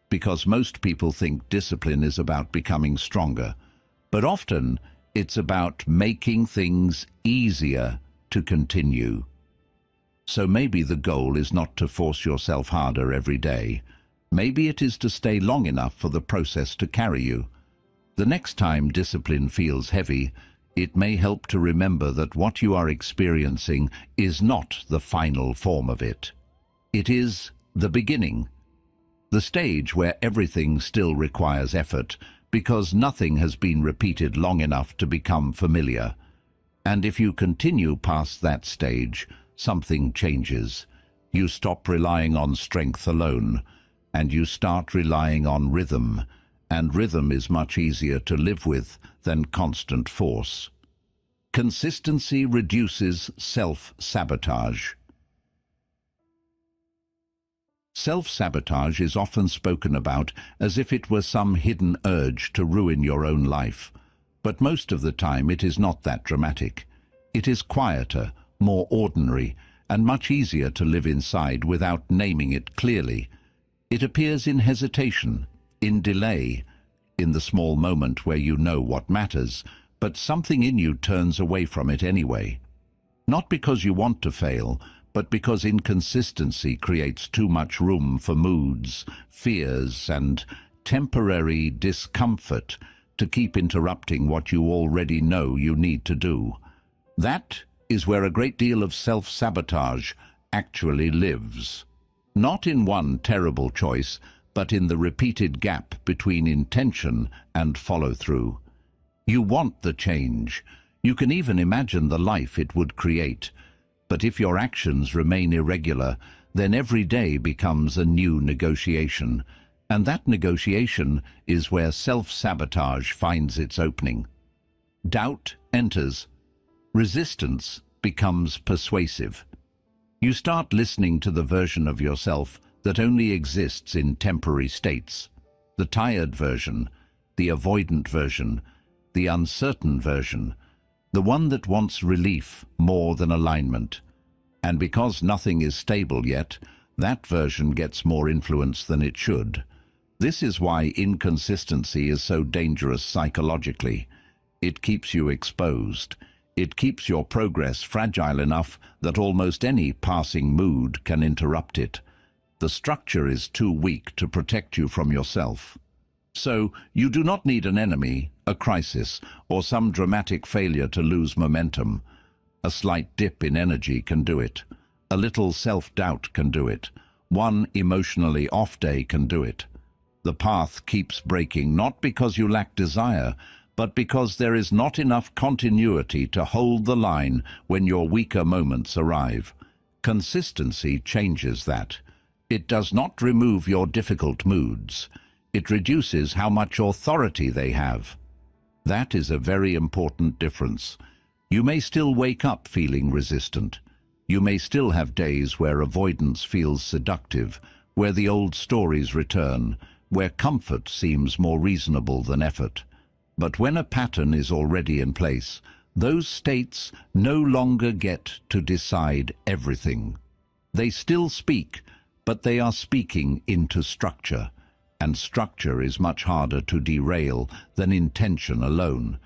because most people think discipline is about becoming stronger, but often it's about making things easier to continue. So maybe the goal is not to force yourself harder every day. Maybe it is to stay long enough for the process to carry you. The next time discipline feels heavy, it may help to remember that what you are experiencing is not the final form of it. It is the beginning, the stage where everything still requires effort, because nothing has been repeated long enough to become familiar. And if you continue past that stage, something changes. You stop relying on strength alone, and you start relying on rhythm, and rhythm is much easier to live with than constant force. Consistency reduces self-sabotage. Self-sabotage is often spoken about as if it were some hidden urge to ruin your own life, but most of the time it is not that dramatic. It is quieter, more ordinary, and much easier to live inside without naming it clearly. It appears in hesitation, in delay, in the small moment where you know what matters, but something in you turns away from it anyway. Not because you want to fail, but because inconsistency creates too much room for moods, fears, and temporary discomfort to keep interrupting what you already know you need to do. That is where a great deal of self-sabotage actually lives. Not in one terrible choice, but in the repeated gap between intention and follow-through. You want the change. You can even imagine the life it would create. But if your actions remain irregular, then every day becomes a new negotiation. And that negotiation is where self-sabotage finds its opening. Doubt enters. Resistance becomes persuasive. You start listening to the version of yourself that only exists in temporary states. The tired version, the avoidant version, the uncertain version, the one that wants relief more than alignment. And because nothing is stable yet, that version gets more influence than it should. This is why inconsistency is so dangerous psychologically. It keeps you exposed. It keeps your progress fragile enough that almost any passing mood can interrupt it. The structure is too weak to protect you from yourself. So you do not need an enemy, a crisis, or some dramatic failure to lose momentum. A slight dip in energy can do it. A little self-doubt can do it. One emotionally off day can do it. The path keeps breaking not because you lack desire, but because there is not enough continuity to hold the line when your weaker moments arrive. Consistency changes that. It does not remove your difficult moods. It reduces how much authority they have. That is a very important difference. You may still wake up feeling resistant. You may still have days where avoidance feels seductive, where the old stories return, where comfort seems more reasonable than effort. But when a pattern is already in place, those states no longer get to decide everything. They still speak, but they are speaking into structure, and structure is much harder to derail than intention alone.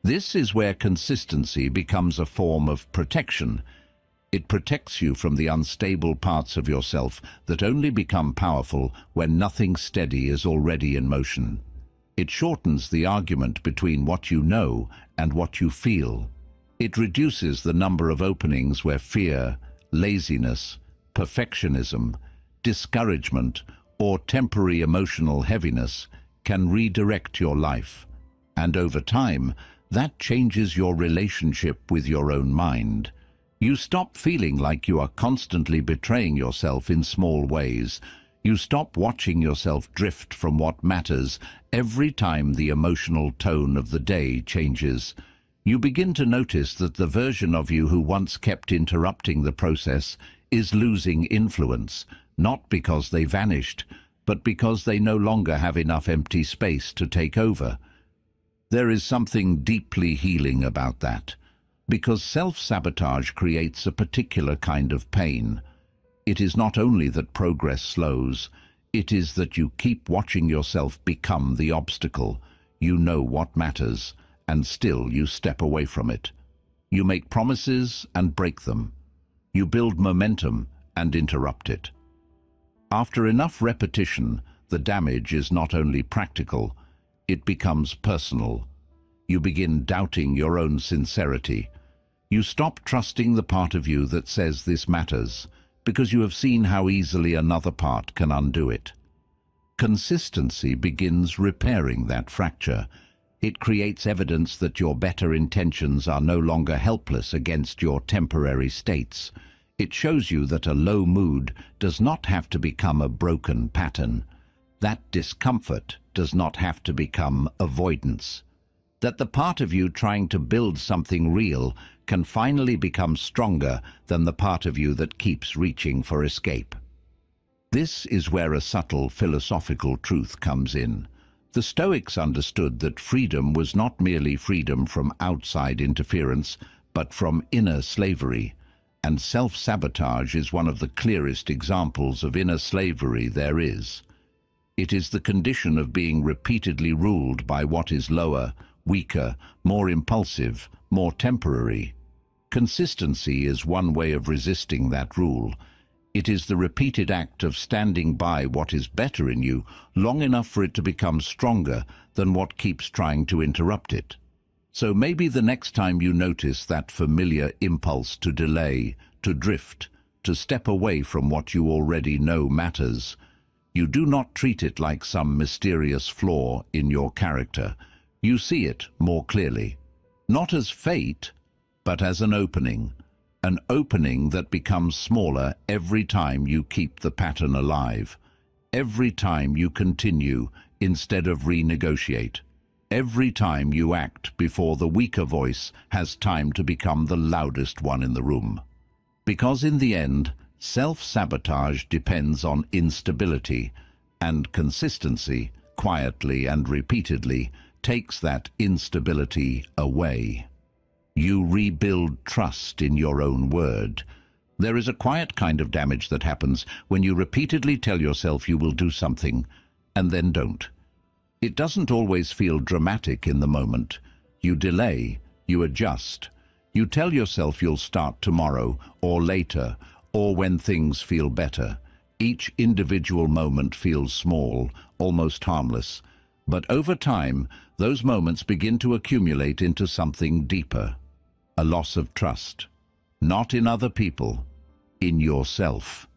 This is where consistency becomes a form of protection. It protects you from the unstable parts of yourself that only become powerful when nothing steady is already in motion. It shortens the argument between what you know and what you feel. It reduces the number of openings where fear, laziness, perfectionism, discouragement, or temporary emotional heaviness can redirect your life. And over time, that changes your relationship with your own mind. You stop feeling like you are constantly betraying yourself in small ways. You stop watching yourself drift from what matters every time the emotional tone of the day changes. You begin to notice that the version of you who once kept interrupting the process is losing influence, not because they vanished, but because they no longer have enough empty space to take over. There is something deeply healing about that, because self-sabotage creates a particular kind of pain. It is not only that progress slows, it is that you keep watching yourself become the obstacle. You know what matters, and still you step away from it. You make promises and break them. You build momentum and interrupt it. After enough repetition, the damage is not only practical, it becomes personal. You begin doubting your own sincerity. You stop trusting the part of you that says this matters, because you have seen how easily another part can undo it. Consistency begins repairing that fracture. It creates evidence that your better intentions are no longer helpless against your temporary states. It shows you that a low mood does not have to become a broken pattern. That discomfort does not have to become avoidance. That the part of you trying to build something real can finally become stronger than the part of you that keeps reaching for escape. This is where a subtle philosophical truth comes in. The Stoics understood that freedom was not merely freedom from outside interference, but from inner slavery. And self-sabotage is one of the clearest examples of inner slavery there is. It is the condition of being repeatedly ruled by what is lower, weaker, more impulsive, more temporary. Consistency is one way of resisting that rule. It is the repeated act of standing by what is better in you long enough for it to become stronger than what keeps trying to interrupt it. So maybe the next time you notice that familiar impulse to delay, to drift, to step away from what you already know matters, you do not treat it like some mysterious flaw in your character. You see it more clearly, not as fate, but as an opening that becomes smaller every time you keep the pattern alive, every time you continue instead of renegotiate. Every time you act before the weaker voice has time to become the loudest one in the room. Because in the end, self-sabotage depends on instability, and consistency, quietly and repeatedly, takes that instability away. You rebuild trust in your own word. There is a quiet kind of damage that happens when you repeatedly tell yourself you will do something, and then don't. It doesn't always feel dramatic in the moment. You delay, you adjust. You tell yourself you'll start tomorrow, or later, or when things feel better. Each individual moment feels small, almost harmless. But over time, those moments begin to accumulate into something deeper. A loss of trust. Not in other people, in yourself.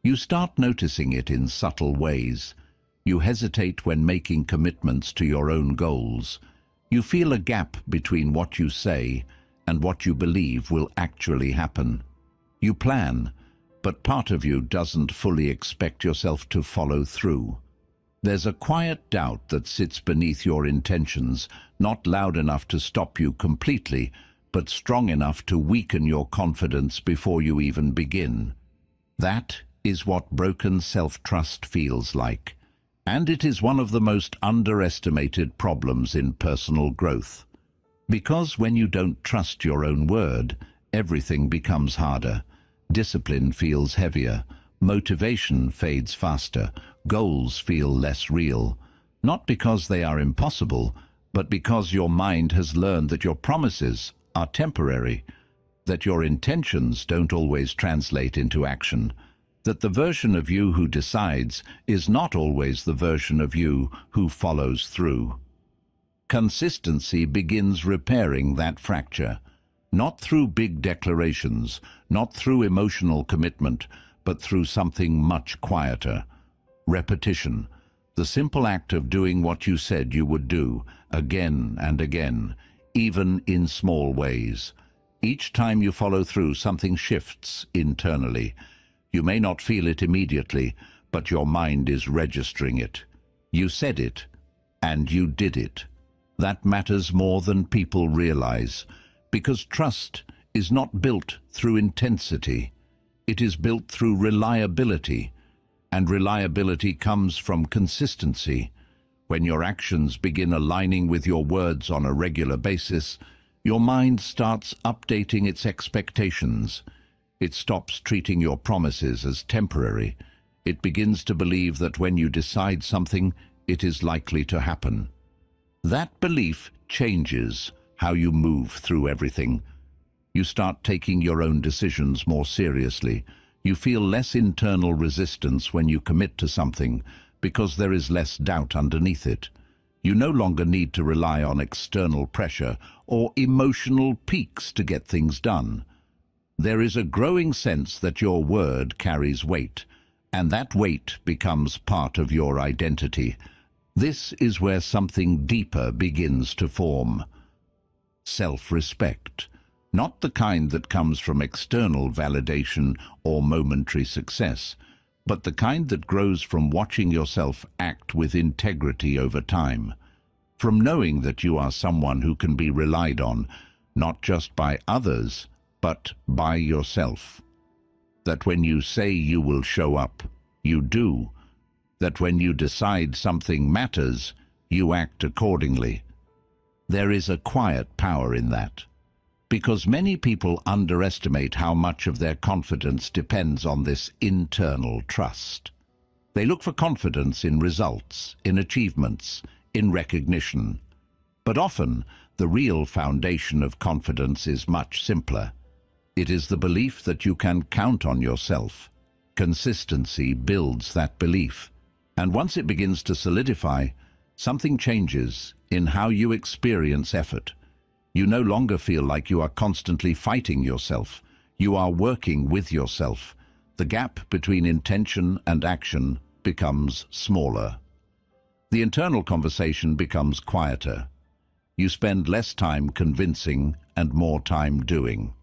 You start noticing it in subtle ways. You hesitate when making commitments to your own goals. You feel a gap between what you say and what you believe will actually happen. You plan, but part of you doesn't fully expect yourself to follow through. There's a quiet doubt that sits beneath your intentions, not loud enough to stop you completely, but strong enough to weaken your confidence before you even begin. That is what broken self-trust feels like. And it is one of the most underestimated problems in personal growth. Because when you don't trust your own word, everything becomes harder. Discipline feels heavier. Motivation fades faster. Goals feel less real. Not because they are impossible, but because your mind has learned that your promises are temporary, that your intentions don't always translate into action, that the version of you who decides is not always the version of you who follows through. Consistency begins repairing that fracture, not through big declarations, not through emotional commitment, but through something much quieter. Repetition, the simple act of doing what you said you would do, again and again, even in small ways. Each time you follow through, something shifts internally. You may not feel it immediately, but your mind is registering it. You said it, and you did it. That matters more than people realize, because trust is not built through intensity. It is built through reliability, and reliability comes from consistency. When your actions begin aligning with your words on a regular basis, your mind starts updating its expectations. It stops treating your promises as temporary. It begins to believe that when you decide something, it is likely to happen. That belief changes how you move through everything. You start taking your own decisions more seriously. You feel less internal resistance when you commit to something because there is less doubt underneath it. You no longer need to rely on external pressure or emotional peaks to get things done. There is a growing sense that your word carries weight, and that weight becomes part of your identity. This is where something deeper begins to form. Self-respect. Not the kind that comes from external validation or momentary success, but the kind that grows from watching yourself act with integrity over time. From knowing that you are someone who can be relied on, not just by others, but by yourself. That when you say you will show up, you do. That when you decide something matters, you act accordingly. There is a quiet power in that, because many people underestimate how much of their confidence depends on this internal trust. They look for confidence in results, in achievements, in recognition. But often, the real foundation of confidence is much simpler. It is the belief that you can count on yourself. Consistency builds that belief. And once it begins to solidify, something changes in how you experience effort. You no longer feel like you are constantly fighting yourself. You are working with yourself. The gap between intention and action becomes smaller. The internal conversation becomes quieter. You spend less time convincing and more time doing.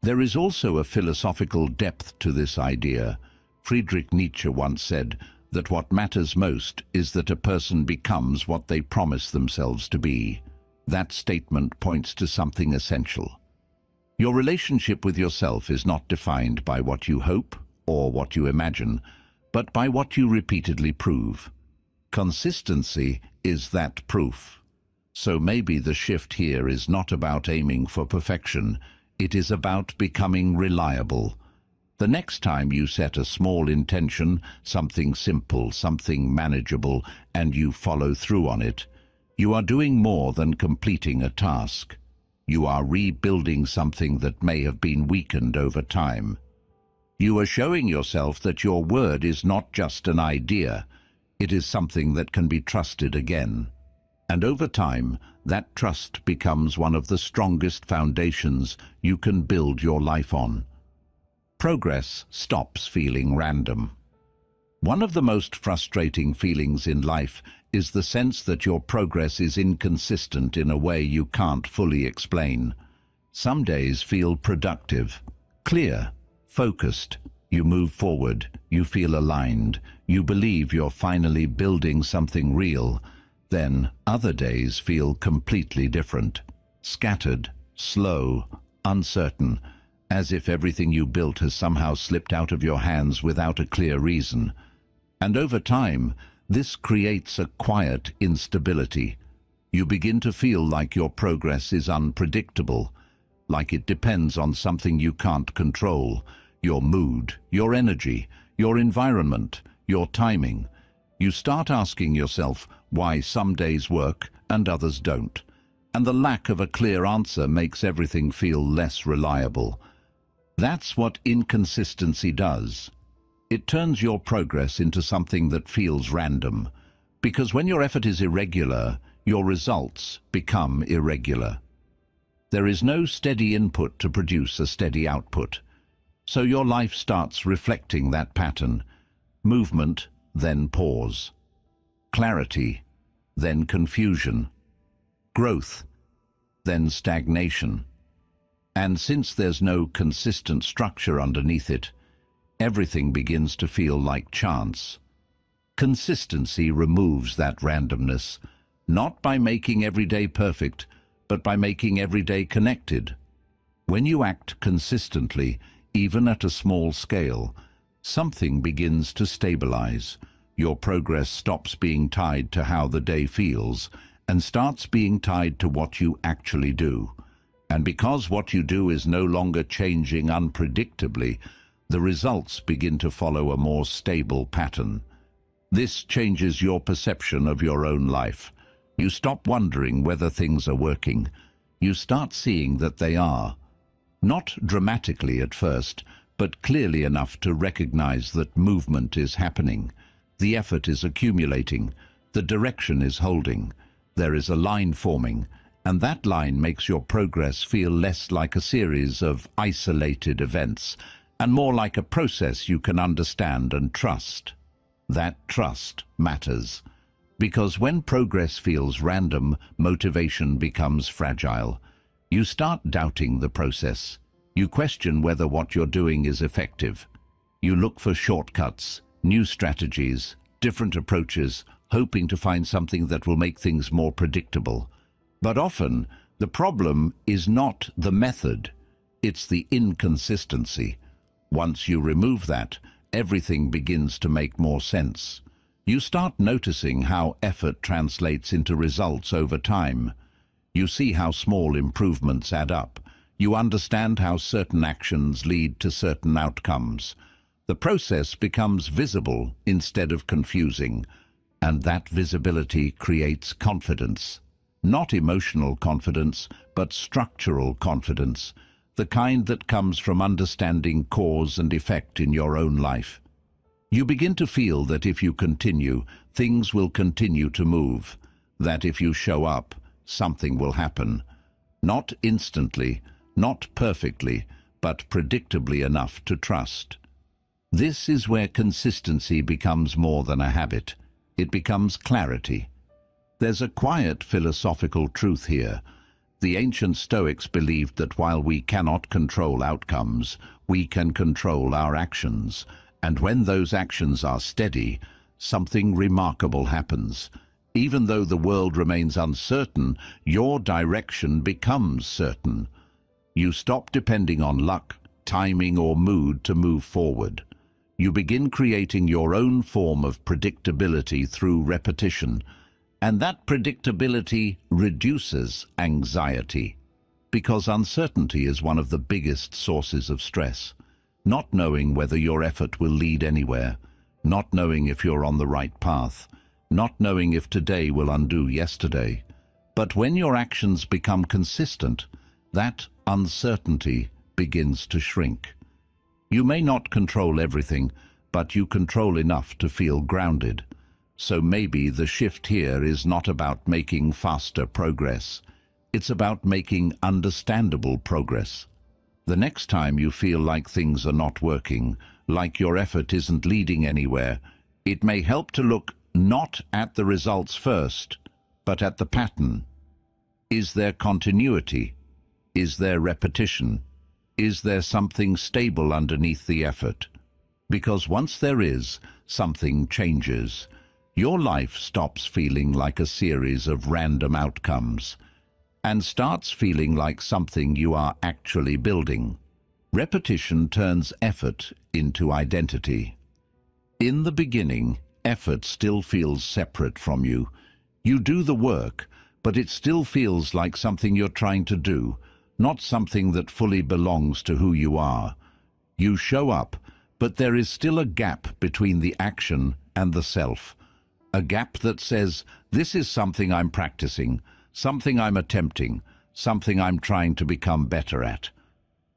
There is also a philosophical depth to this idea. Friedrich Nietzsche once said that what matters most is that a person becomes what they promise themselves to be. That statement points to something essential. Your relationship with yourself is not defined by what you hope or what you imagine, but by what you repeatedly prove. Consistency is that proof. So maybe the shift here is not about aiming for perfection. It is about becoming reliable. The next time you set a small intention, something simple, something manageable, and you follow through on it, you are doing more than completing a task. You are rebuilding something that may have been weakened over time. You are showing yourself that your word is not just an idea. It is something that can be trusted again. And over time, that trust becomes one of the strongest foundations you can build your life on. Progress stops feeling random. One of the most frustrating feelings in life is the sense that your progress is inconsistent in a way you can't fully explain. Some days feel productive, clear, focused. You move forward, you feel aligned, you believe you're finally building something real. Then other days feel completely different, scattered, slow, uncertain, as if everything you built has somehow slipped out of your hands without a clear reason. And over time, this creates a quiet instability. You begin to feel like your progress is unpredictable, like it depends on something you can't control: your mood, your energy, your environment, your timing. You start asking yourself why some days work and others don't, and the lack of a clear answer makes everything feel less reliable. That's what inconsistency does. It turns your progress into something that feels random, because when your effort is irregular, your results become irregular. There is no steady input to produce a steady output, so your life starts reflecting that pattern. Movement, then pause. Clarity, then confusion. Growth, then stagnation. And since there's no consistent structure underneath it, everything begins to feel like chance. Consistency removes that randomness, not by making every day perfect, but by making every day connected. When you act consistently, even at a small scale, something begins to stabilize. your progress stops being tied to how the day feels and starts being tied to what you actually do. And because what you do is no longer changing unpredictably, the results begin to follow a more stable pattern. This changes your perception of your own life. You stop wondering whether things are working. You start seeing that they are. Not dramatically at first, but clearly enough to recognize that movement is happening. The effort is accumulating. The direction is holding. There is a line forming, and that line makes your progress feel less like a series of isolated events and more like a process you can understand and trust. That trust matters, because when progress feels random, motivation becomes fragile. You start doubting the process. You question whether what you're doing is effective. You look for shortcuts, new strategies, different approaches, hoping to find something that will make things more predictable. But often, the problem is not the method, it's the inconsistency. Once you remove that, everything begins to make more sense. You start noticing how effort translates into results over time. You see how small improvements add up. You understand how certain actions lead to certain outcomes. The process becomes visible instead of confusing, and that visibility creates confidence. Not emotional confidence, but structural confidence, the kind that comes from understanding cause and effect in your own life. You begin to feel that if you continue, things will continue to move, that if you show up, something will happen. Not instantly, not perfectly, but predictably enough to trust. This is where consistency becomes more than a habit. It becomes clarity. There's a quiet philosophical truth here. The ancient Stoics believed that while we cannot control outcomes, we can control our actions. And when those actions are steady, something remarkable happens. Even though the world remains uncertain, your direction becomes certain. You stop depending on luck, timing, or mood to move forward. You begin creating your own form of predictability through repetition, and that predictability reduces anxiety, because uncertainty is one of the biggest sources of stress. Not knowing whether your effort will lead anywhere, not knowing if you're on the right path, not knowing if today will undo yesterday. But when your actions become consistent, that uncertainty begins to shrink. You may not control everything, but you control enough to feel grounded. So maybe the shift here is not about making faster progress. It's about making understandable progress. The next time you feel like things are not working, like your effort isn't leading anywhere, it may help to look not at the results first, but at the pattern. Is there continuity? Is there repetition? Is there something stable underneath the effort? Because once there is, something changes. Your life stops feeling like a series of random outcomes and starts feeling like something you are actually building. Repetition turns effort into identity. In the beginning, effort still feels separate from you. You do the work, but it still feels like something you're trying to do, not something that fully belongs to who you are. You show up, but there is still a gap between the action and the self. A gap that says, this is something I'm practicing, something I'm attempting, something I'm trying to become better at.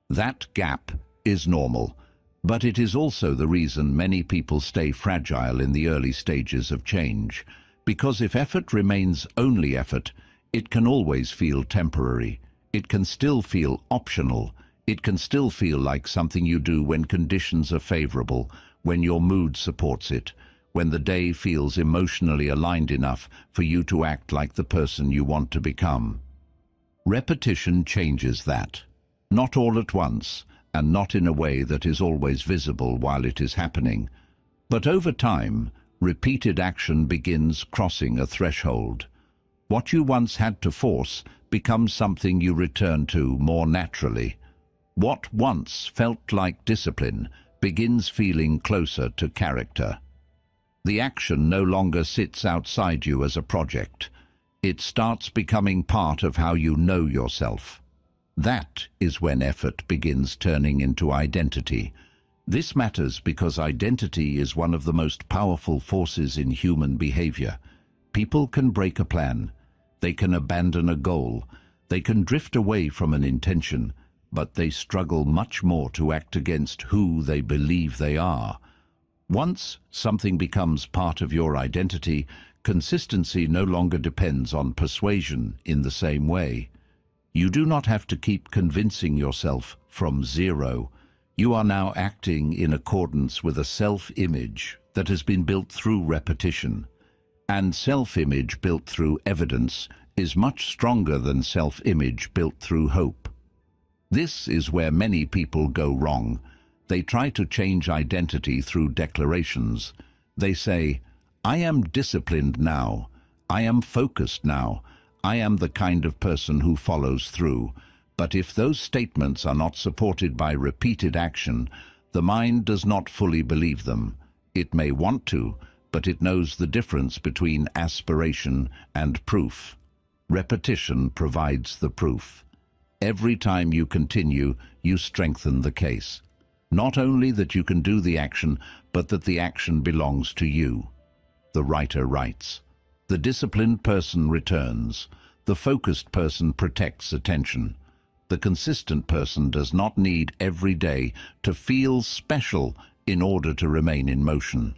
That gap is normal, but it is also the reason many people stay fragile in the early stages of change. Because if effort remains only effort, it can always feel temporary. It can still feel optional. It can still feel like something you do when conditions are favorable, when your mood supports it, when the day feels emotionally aligned enough for you to act like the person you want to become. Repetition changes that. Not all at once, and not in a way that is always visible while it is happening. But over time, repeated action begins crossing a threshold. What you once had to force becomes something you return to more naturally. What once felt like discipline begins feeling closer to character. The action no longer sits outside you as a project. It starts becoming part of how you know yourself. That is when effort begins turning into identity. This matters because identity is one of the most powerful forces in human behavior. People can break a plan. They can abandon a goal. They can drift away from an intention, but they struggle much more to act against who they believe they are. Once something becomes part of your identity, consistency no longer depends on persuasion in the same way. You do not have to keep convincing yourself from zero. You are now acting in accordance with a self-image that has been built through repetition. And self-image built through evidence is much stronger than self-image built through hope. This is where many people go wrong. They try to change identity through declarations. They say, "I am disciplined now. I am focused now. I am the kind of person who follows through." But if those statements are not supported by repeated action, the mind does not fully believe them. It may want to, but it knows the difference between aspiration and proof. Repetition provides the proof. Every time you continue, you strengthen the case. Not only that you can do the action, but that the action belongs to you. The writer writes, "The disciplined person returns. The focused person protects attention. The consistent person does not need every day to feel special in order to remain in motion."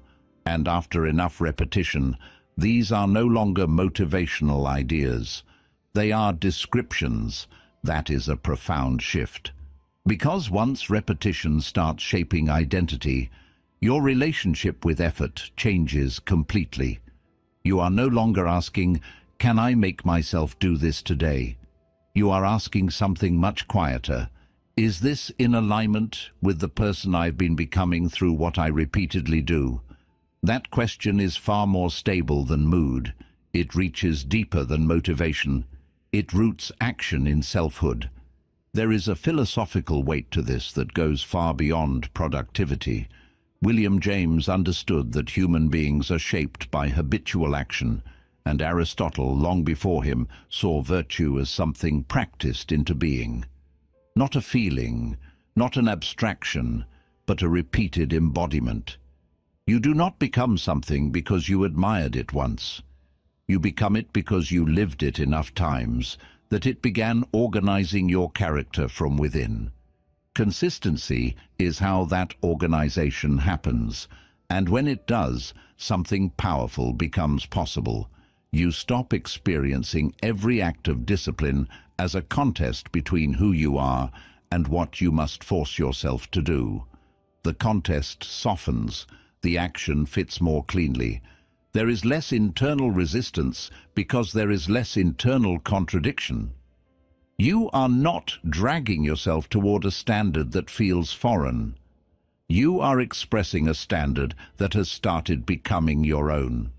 And after enough repetition, these are no longer motivational ideas. They are descriptions. That is a profound shift. Because once repetition starts shaping identity, your relationship with effort changes completely. You are no longer asking, "Can I make myself do this today?" You are asking something much quieter. "Is this in alignment with the person I've been becoming through what I repeatedly do?" That question is far more stable than mood. It reaches deeper than motivation. It roots action in selfhood. There is a philosophical weight to this that goes far beyond productivity. William James understood that human beings are shaped by habitual action, and Aristotle, long before him, saw virtue as something practiced into being. Not a feeling, not an abstraction, but a repeated embodiment. You do not become something because you admired it once. You become it because you lived it enough times that it began organizing your character from within. Consistency is how that organization happens, and when it does, something powerful becomes possible. You stop experiencing every act of discipline as a contest between who you are and what you must force yourself to do. The contest softens, the action fits more cleanly. There is less internal resistance because there is less internal contradiction. You are not dragging yourself toward a standard that feels foreign. You are expressing a standard that has started becoming your own.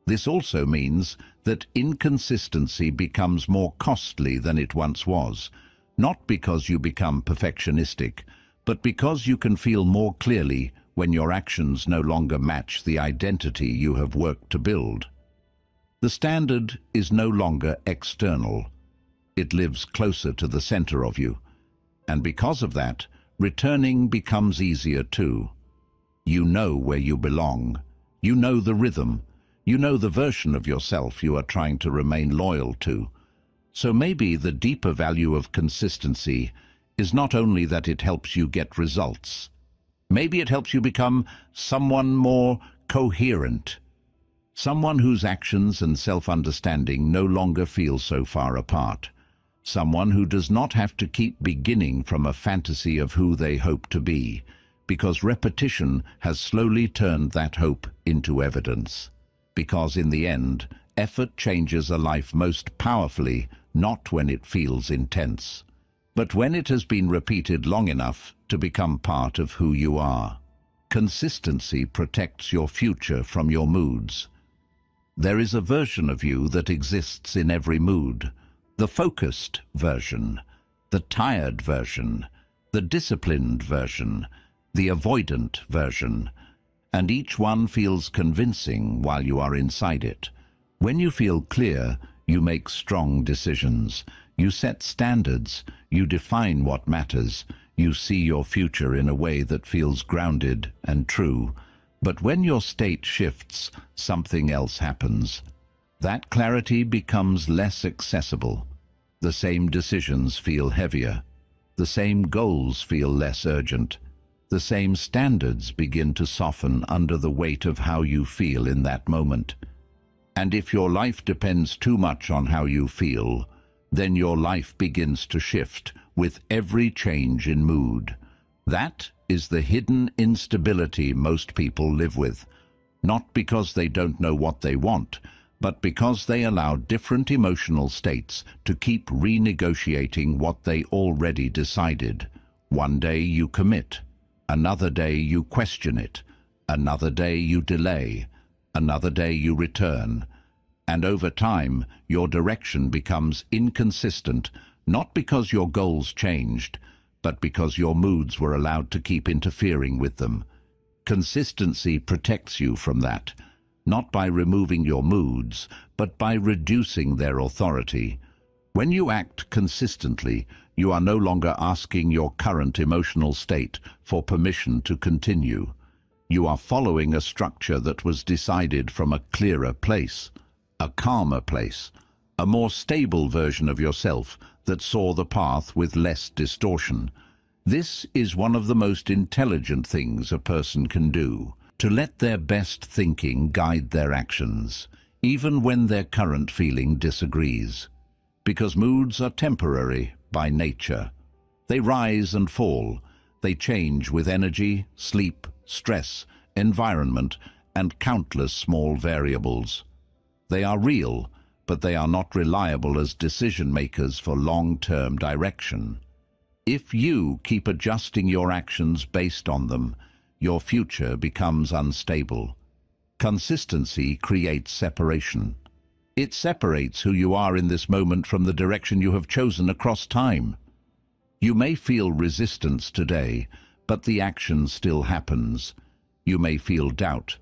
This also means that inconsistency becomes more costly than it once was, not because you become perfectionistic, but because you can feel more clearly when your actions no longer match the identity you have worked to build. The standard is no longer external. It lives closer to the center of you. And because of that, returning becomes easier too. You know where you belong. You know the rhythm. You know the version of yourself you are trying to remain loyal to. So maybe the deeper value of consistency is not only that it helps you get results. Maybe it helps you become someone more coherent, someone whose actions and self-understanding no longer feel so far apart, someone who does not have to keep beginning from a fantasy of who they hope to be, because repetition has slowly turned that hope into evidence. Because in the end, effort changes a life most powerfully, not when it feels intense, but when it has been repeated long enough to become part of who you are. Consistency protects your future from your moods. There is a version of you that exists in every mood. The focused version, the tired version, the disciplined version, the avoidant version. and each one feels convincing while you are inside it. When you feel clear, you make strong decisions. You set standards. You define what matters. You see your future in a way that feels grounded and true. But when your state shifts, something else happens. That clarity becomes less accessible. The same decisions feel heavier. The same goals feel less urgent. The same standards begin to soften under the weight of how you feel in that moment. And if your life depends too much on how you feel, then your life begins to shift with every change in mood. That is the hidden instability most people live with, not because they don't know what they want, but because they allow different emotional states to keep renegotiating what they already decided. One day you commit, another day you question it, another day you delay, another day you return. And over time, your direction becomes inconsistent, not because your goals changed, but because your moods were allowed to keep interfering with them. Consistency protects you from that, not by removing your moods, but by reducing their authority. When you act consistently, you are no longer asking your current emotional state for permission to continue. You are following a structure that was decided from a clearer place, a calmer place, a more stable version of yourself that saw the path with less distortion. This is one of the most intelligent things a person can do, to let their best thinking guide their actions, even when their current feeling disagrees. Because moods are temporary by nature. They rise and fall. They change with energy, sleep, stress, environment, and countless small variables. They are real, but they are not reliable as decision makers for long-term direction. If you keep adjusting your actions based on them, your future becomes unstable. Consistency creates separation. It separates who you are in this moment from the direction you have chosen across time. You may feel resistance today, but the action still happens. You may feel doubt,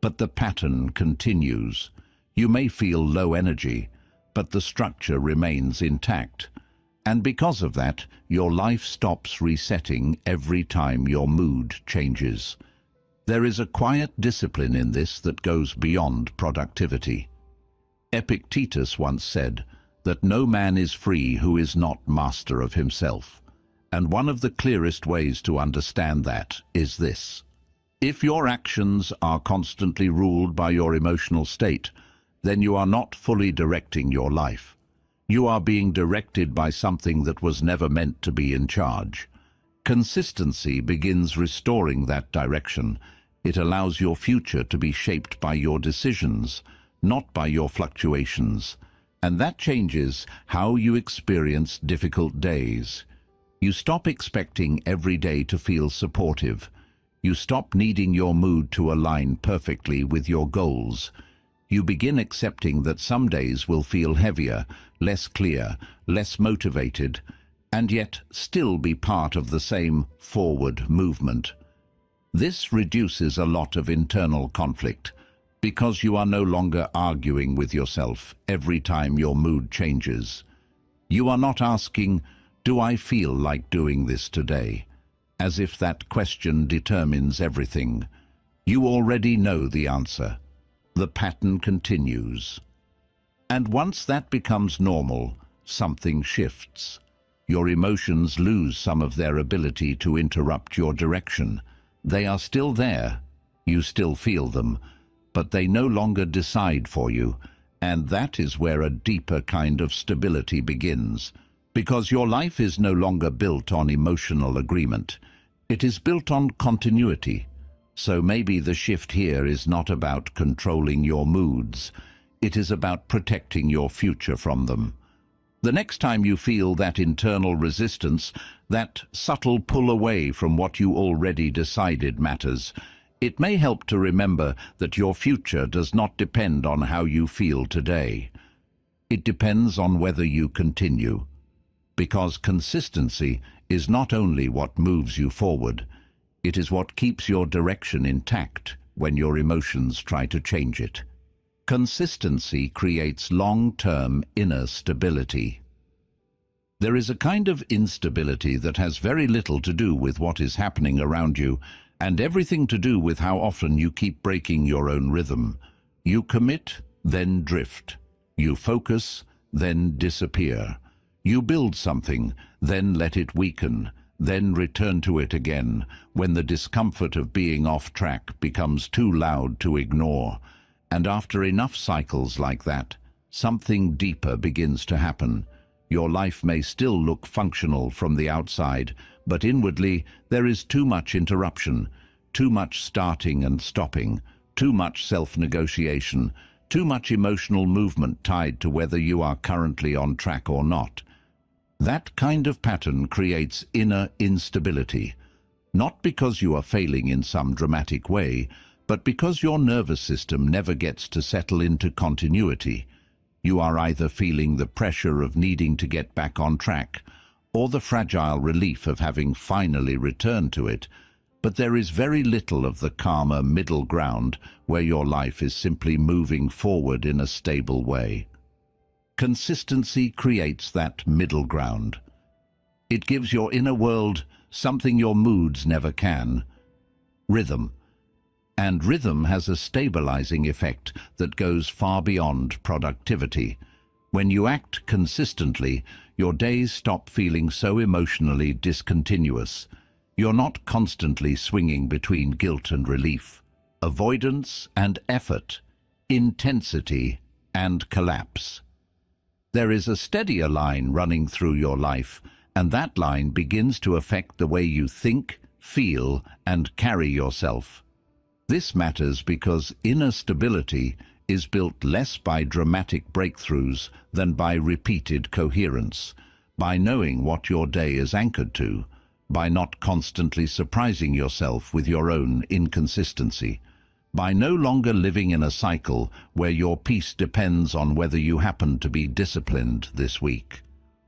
but the pattern continues. You may feel low energy, but the structure remains intact. And because of that, your life stops resetting every time your mood changes. There is a quiet discipline in this that goes beyond productivity. Epictetus once said that no man is free who is not master of himself. And one of the clearest ways to understand that is this. If your actions are constantly ruled by your emotional state, then you are not fully directing your life. You are being directed by something that was never meant to be in charge. Consistency begins restoring that direction. It allows your future to be shaped by your decisions, not by your fluctuations. And that changes how you experience difficult days. You stop expecting every day to feel supportive. You stop needing your mood to align perfectly with your goals. You begin accepting that some days will feel heavier, less clear, less motivated, and yet still be part of the same forward movement. This reduces a lot of internal conflict, because you are no longer arguing with yourself every time your mood changes. You are not asking, "Do I feel like doing this today?" as if that question determines everything. You already know the answer. The pattern continues. And once that becomes normal, something shifts. Your emotions lose some of their ability to interrupt your direction. They are still there. You still feel them, but they no longer decide for you. And that is where a deeper kind of stability begins. Because your life is no longer built on emotional agreement. It is built on continuity. So maybe the shift here is not about controlling your moods. It is about protecting your future from them. The next time you feel that internal resistance, that subtle pull away from what you already decided matters, it may help to remember that your future does not depend on how you feel today. It depends on whether you continue. Because consistency is not only what moves you forward, it is what keeps your direction intact when your emotions try to change it. Consistency creates long-term inner stability. There is a kind of instability that has very little to do with what is happening around you, and everything to do with how often you keep breaking your own rhythm. You commit, then drift. You focus, then disappear. You build something, then let it weaken, then return to it again, when the discomfort of being off track becomes too loud to ignore. And after enough cycles like that, something deeper begins to happen. Your life may still look functional from the outside, but inwardly there is too much interruption, too much starting and stopping, too much self-negotiation, too much emotional movement tied to whether you are currently on track or not. That kind of pattern creates inner instability, not because you are failing in some dramatic way, but because your nervous system never gets to settle into continuity. You are either feeling the pressure of needing to get back on track, or the fragile relief of having finally returned to it, but there is very little of the calmer middle ground where your life is simply moving forward in a stable way. Consistency creates that middle ground. It gives your inner world something your moods never can: rhythm. And rhythm has a stabilizing effect that goes far beyond productivity. When you act consistently, your days stop feeling so emotionally discontinuous. You're not constantly swinging between guilt and relief, avoidance and effort, intensity and collapse. There is a steadier line running through your life, and that line begins to affect the way you think, feel, and carry yourself. This matters because inner stability is built less by dramatic breakthroughs than by repeated coherence, by knowing what your day is anchored to, by not constantly surprising yourself with your own inconsistency, by no longer living in a cycle where your peace depends on whether you happen to be disciplined this week.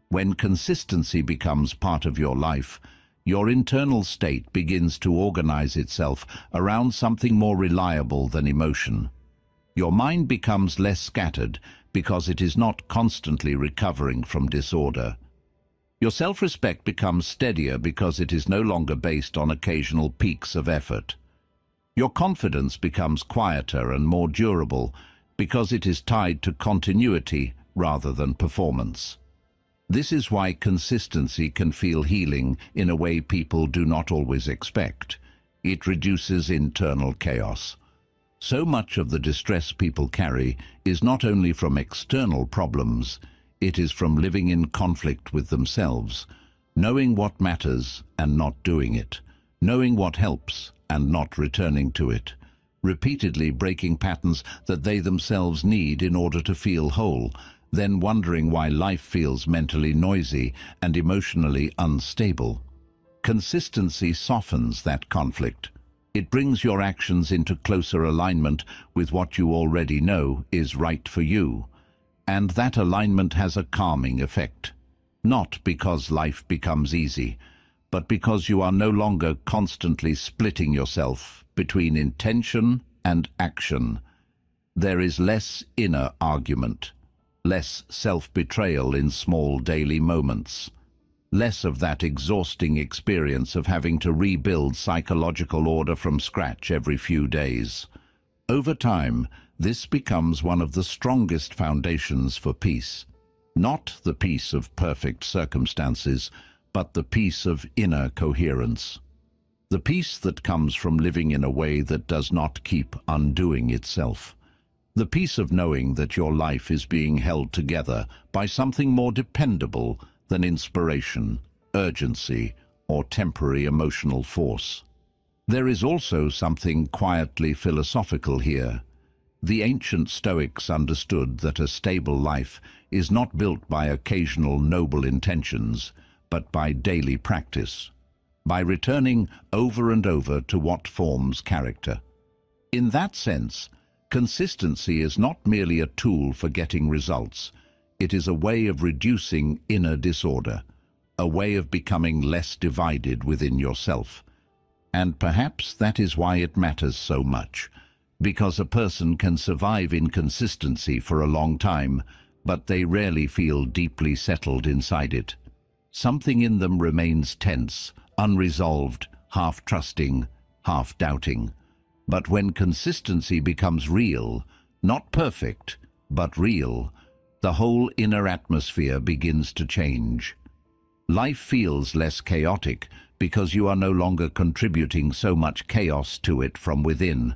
When consistency becomes part of your life, your internal state begins to organize itself around something more reliable than emotion. Your mind becomes less scattered because it is not constantly recovering from disorder. Your self-respect becomes steadier because it is no longer based on occasional peaks of effort. Your confidence becomes quieter and more durable because it is tied to continuity rather than performance. This is why consistency can feel healing in a way people do not always expect. It reduces internal chaos. So much of the distress people carry is not only from external problems, it is from living in conflict with themselves, knowing what matters and not doing it, knowing what helps and not returning to it, repeatedly breaking patterns that they themselves need in order to feel whole, then wondering why life feels mentally noisy and emotionally unstable. Consistency softens that conflict. It brings your actions into closer alignment with what you already know is right for you. And that alignment has a calming effect. Not because life becomes easy, but because you are no longer constantly splitting yourself between intention and action. There is less inner argument, less self-betrayal in small daily moments, less of that exhausting experience of having to rebuild psychological order from scratch every few days. Over time, this becomes one of the strongest foundations for peace. Not the peace of perfect circumstances, but the peace of inner coherence. The peace that comes from living in a way that does not keep undoing itself. The peace of knowing that your life is being held together by something more dependable than inspiration, urgency, or temporary emotional force. There is also something quietly philosophical here. The ancient Stoics understood that a stable life is not built by occasional noble intentions, but by daily practice, by returning over and over to what forms character. In that sense, consistency is not merely a tool for getting results. It is a way of reducing inner disorder, a way of becoming less divided within yourself. And perhaps that is why it matters so much, because a person can survive inconsistency for a long time, but they rarely feel deeply settled inside it. Something in them remains tense, unresolved, half-trusting, half-doubting. But when consistency becomes real, not perfect, but real, the whole inner atmosphere begins to change. Life feels less chaotic because you are no longer contributing so much chaos to it from within.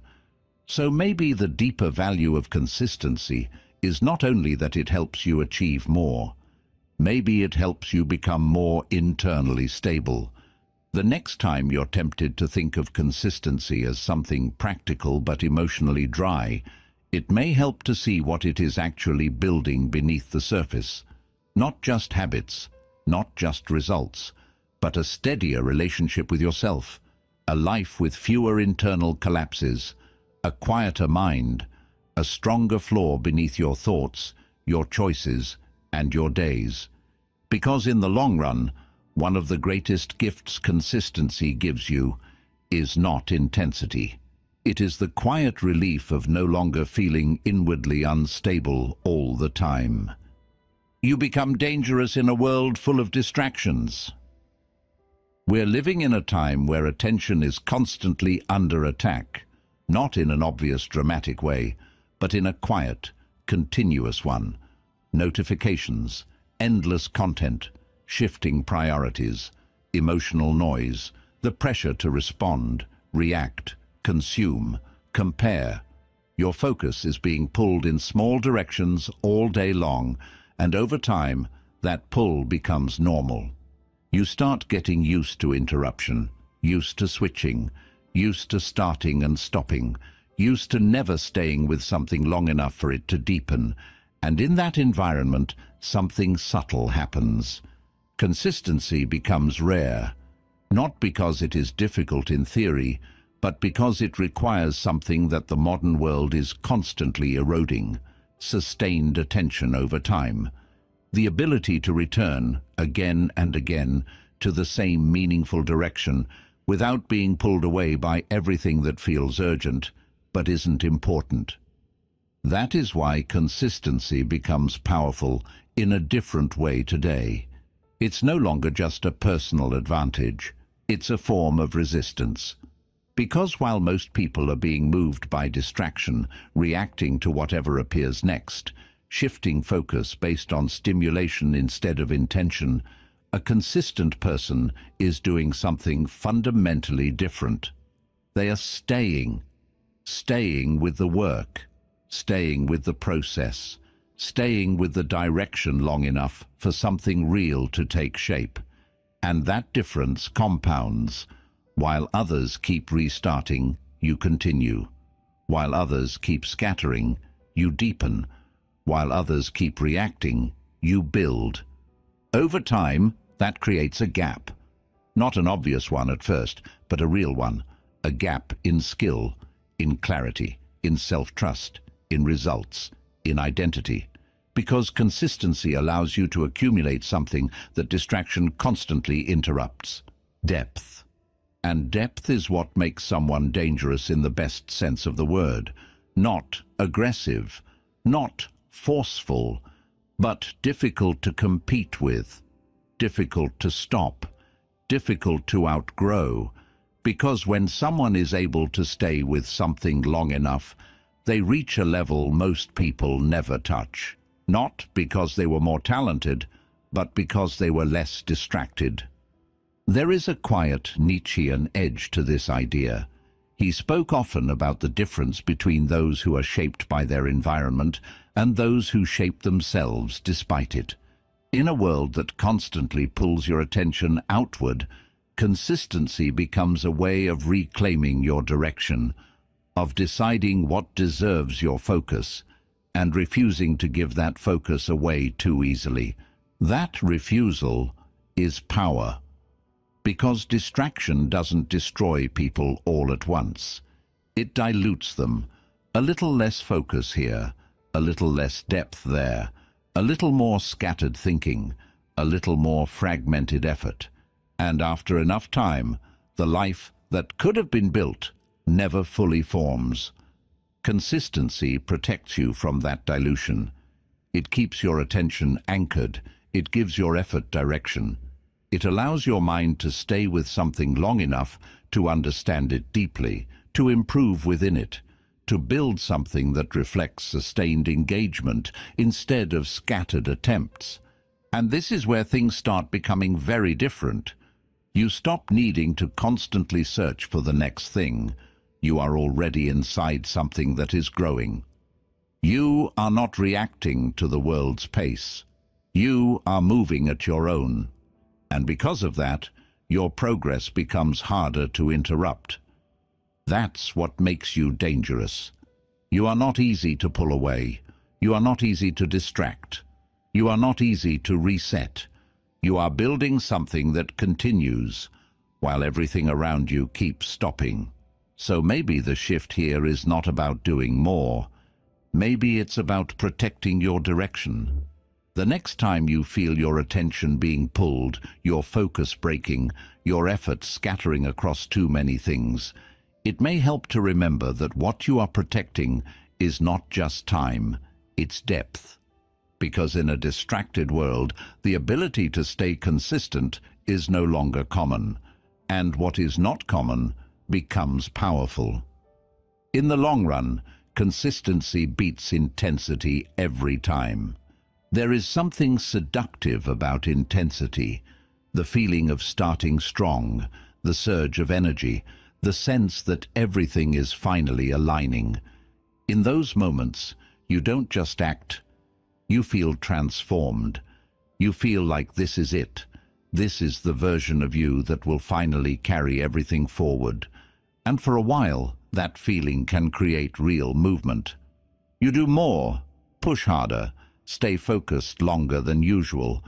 So maybe the deeper value of consistency is not only that it helps you achieve more, maybe it helps you become more internally stable. The next time you're tempted to think of consistency as something practical but emotionally dry, it may help to see what it is actually building beneath the surface. Not just habits, not just results, but a steadier relationship with yourself, a life with fewer internal collapses, a quieter mind, a stronger floor beneath your thoughts, your choices, and your days. Because in the long run, one of the greatest gifts consistency gives you is not intensity. It is the quiet relief of no longer feeling inwardly unstable all the time. You become dangerous in a world full of distractions. We're living in a time where attention is constantly under attack, not in an obvious dramatic way, but in a quiet, continuous one. Notifications, endless content, shifting priorities, emotional noise, the pressure to respond, react, consume, compare. Your focus is being pulled in small directions all day long, and over time, that pull becomes normal. You start getting used to interruption, used to switching, used to starting and stopping, used to never staying with something long enough for it to deepen, and in that environment, something subtle happens. Consistency becomes rare, not because it is difficult in theory, but because it requires something that the modern world is constantly eroding: sustained attention over time. The ability to return, again and again, to the same meaningful direction without being pulled away by everything that feels urgent but isn't important. That is why consistency becomes powerful in a different way today. It's no longer just a personal advantage, it's a form of resistance. Because while most people are being moved by distraction, reacting to whatever appears next, shifting focus based on stimulation instead of intention, a consistent person is doing something fundamentally different. They are staying with the work, staying with the process, staying with the direction long enough for something real to take shape. And that difference compounds. While others keep restarting, you continue. While others keep scattering, you deepen. While others keep reacting, you build. Over time, that creates a gap. Not an obvious one at first, but a real one. A gap in skill, in clarity, in self-trust, in results, in identity. Because consistency allows you to accumulate something that distraction constantly interrupts: depth. And depth is what makes someone dangerous in the best sense of the word. Not aggressive, not forceful, but difficult to compete with, difficult to stop, difficult to outgrow. Because when someone is able to stay with something long enough, they reach a level most people never touch. Not because they were more talented, but because they were less distracted. There is a quiet Nietzschean edge to this idea. He spoke often about the difference between those who are shaped by their environment and those who shape themselves despite it. In a world that constantly pulls your attention outward, consistency becomes a way of reclaiming your direction, of deciding what deserves your focus, and refusing to give that focus away too easily. That refusal is power. Because distraction doesn't destroy people all at once. It dilutes them. A little less focus here, a little less depth there, a little more scattered thinking, a little more fragmented effort. And after enough time, the life that could have been built never fully forms. Consistency protects you from that dilution. It keeps your attention anchored. It gives your effort direction. It allows your mind to stay with something long enough to understand it deeply, to improve within it, to build something that reflects sustained engagement instead of scattered attempts. And this is where things start becoming very different. You stop needing to constantly search for the next thing. You are already inside something that is growing. You are not reacting to the world's pace. You are moving at your own. And because of that, your progress becomes harder to interrupt. That's what makes you dangerous. You are not easy to pull away. You are not easy to distract. You are not easy to reset. You are building something that continues, while everything around you keeps stopping. So maybe the shift here is not about doing more. Maybe it's about protecting your direction. The next time you feel your attention being pulled, your focus breaking, your efforts scattering across too many things, it may help to remember that what you are protecting is not just time, it's depth. Because in a distracted world, the ability to stay consistent is no longer common, and what is not common becomes powerful. In the long run, consistency beats intensity every time. There is something seductive about intensity, the feeling of starting strong, the surge of energy, the sense that everything is finally aligning. In those moments, you don't just act, you feel transformed. You feel like this is it. This is the version of you that will finally carry everything forward. And for a while, that feeling can create real movement. You do more, push harder, stay focused longer than usual.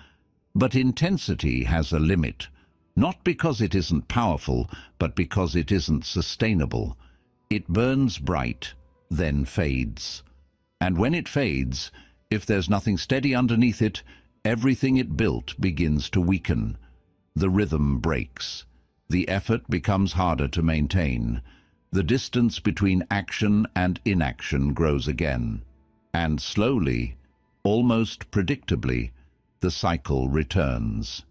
But intensity has a limit, not because it isn't powerful, but because it isn't sustainable. It burns bright, then fades. And when it fades, if there's nothing steady underneath it, everything it built begins to weaken. The rhythm breaks. The effort becomes harder to maintain. The distance between action and inaction grows again. And slowly, almost predictably, the cycle returns.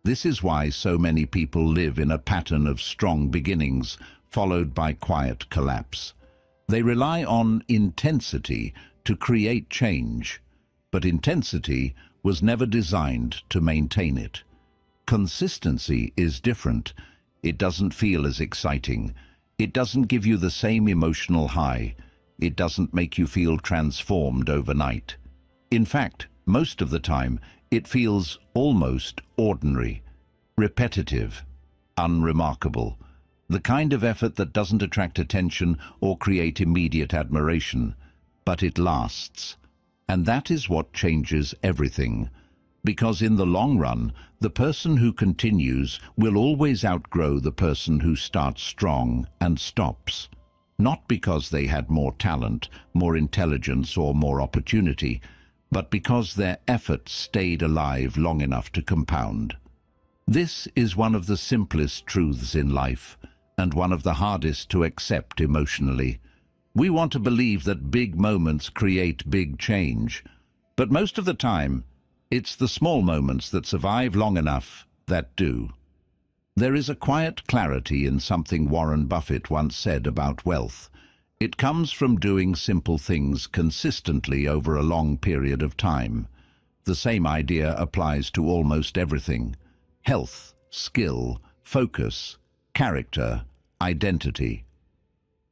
This is why so many people live in a pattern of strong beginnings, followed by quiet collapse. They rely on intensity to create change, but intensity was never designed to maintain it. Consistency is different. It doesn't feel as exciting. It doesn't give you the same emotional high. It doesn't make you feel transformed overnight. In fact, most of the time, it feels almost ordinary, repetitive, unremarkable, the kind of effort that doesn't attract attention or create immediate admiration, but it lasts. And that is what changes everything. Because in the long run, the person who continues will always outgrow the person who starts strong and stops. Not because they had more talent, more intelligence, or more opportunity, but because their efforts stayed alive long enough to compound. This is one of the simplest truths in life, and one of the hardest to accept emotionally. We want to believe that big moments create big change, but most of the time, it's the small moments that survive long enough that do. There is a quiet clarity in something Warren Buffett once said about wealth. It comes from doing simple things consistently over a long period of time. The same idea applies to almost everything: health, skill, focus, character, identity.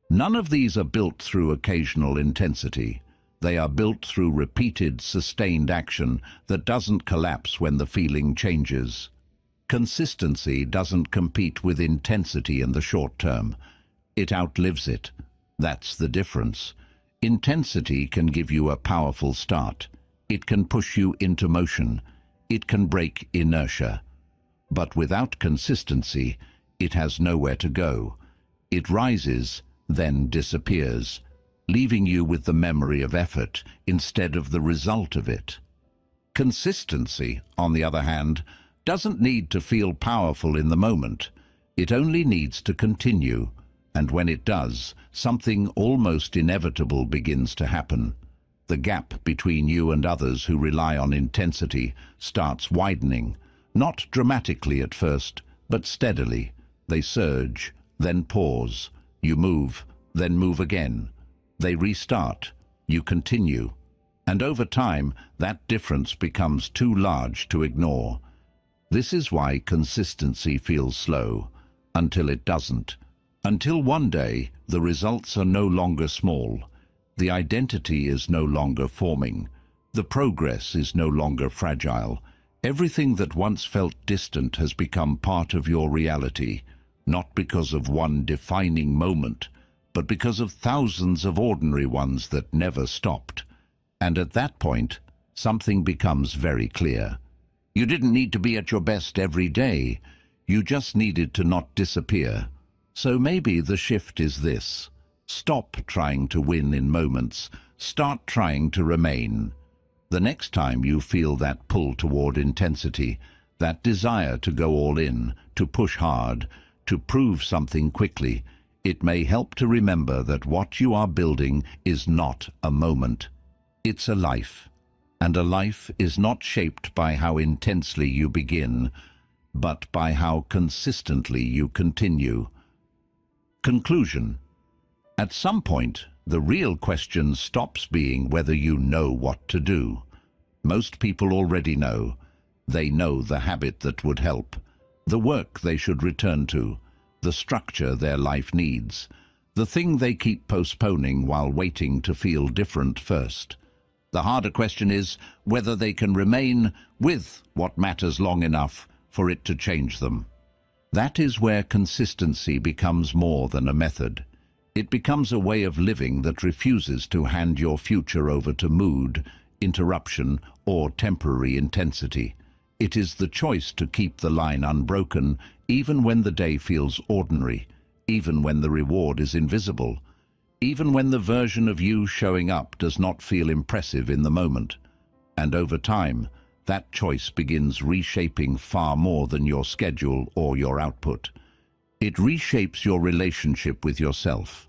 None of these are built through occasional intensity. They are built through repeated, sustained action that doesn't collapse when the feeling changes. Consistency doesn't compete with intensity in the short term. It outlives it. That's the difference. Intensity can give you a powerful start. It can push you into motion. It can break inertia. But without consistency, it has nowhere to go. It rises, then disappears, leaving you with the memory of effort instead of the result of it. Consistency, on the other hand, doesn't need to feel powerful in the moment. It only needs to continue, and when it does, something almost inevitable begins to happen. The gap between you and others who rely on intensity starts widening, not dramatically at first, but steadily. They surge, then pause. You move, then move again. They restart. You continue. And over time, that difference becomes too large to ignore. This is why consistency feels slow, until it doesn't. Until one day, the results are no longer small. The identity is no longer forming. The progress is no longer fragile. Everything that once felt distant has become part of your reality, not because of one defining moment, but because of thousands of ordinary ones that never stopped. And at that point, something becomes very clear. You didn't need to be at your best every day. You just needed to not disappear. So maybe the shift is this. Stop trying to win in moments. Start trying to remain. The next time you feel that pull toward intensity, that desire to go all in, to push hard, to prove something quickly, it may help to remember that what you are building is not a moment. It's a life. And a life is not shaped by how intensely you begin, but by how consistently you continue. Conclusion. At some point, the real question stops being whether you know what to do. Most people already know. They know the habit that would help, the work they should return to, the structure their life needs, the thing they keep postponing while waiting to feel different first. The harder question is whether they can remain with what matters long enough for it to change them. That is where consistency becomes more than a method. It becomes a way of living that refuses to hand your future over to mood, interruption, or temporary intensity. It is the choice to keep the line unbroken, even when the day feels ordinary, even when the reward is invisible, even when the version of you showing up does not feel impressive in the moment. And over time, that choice begins reshaping far more than your schedule or your output. It reshapes your relationship with yourself.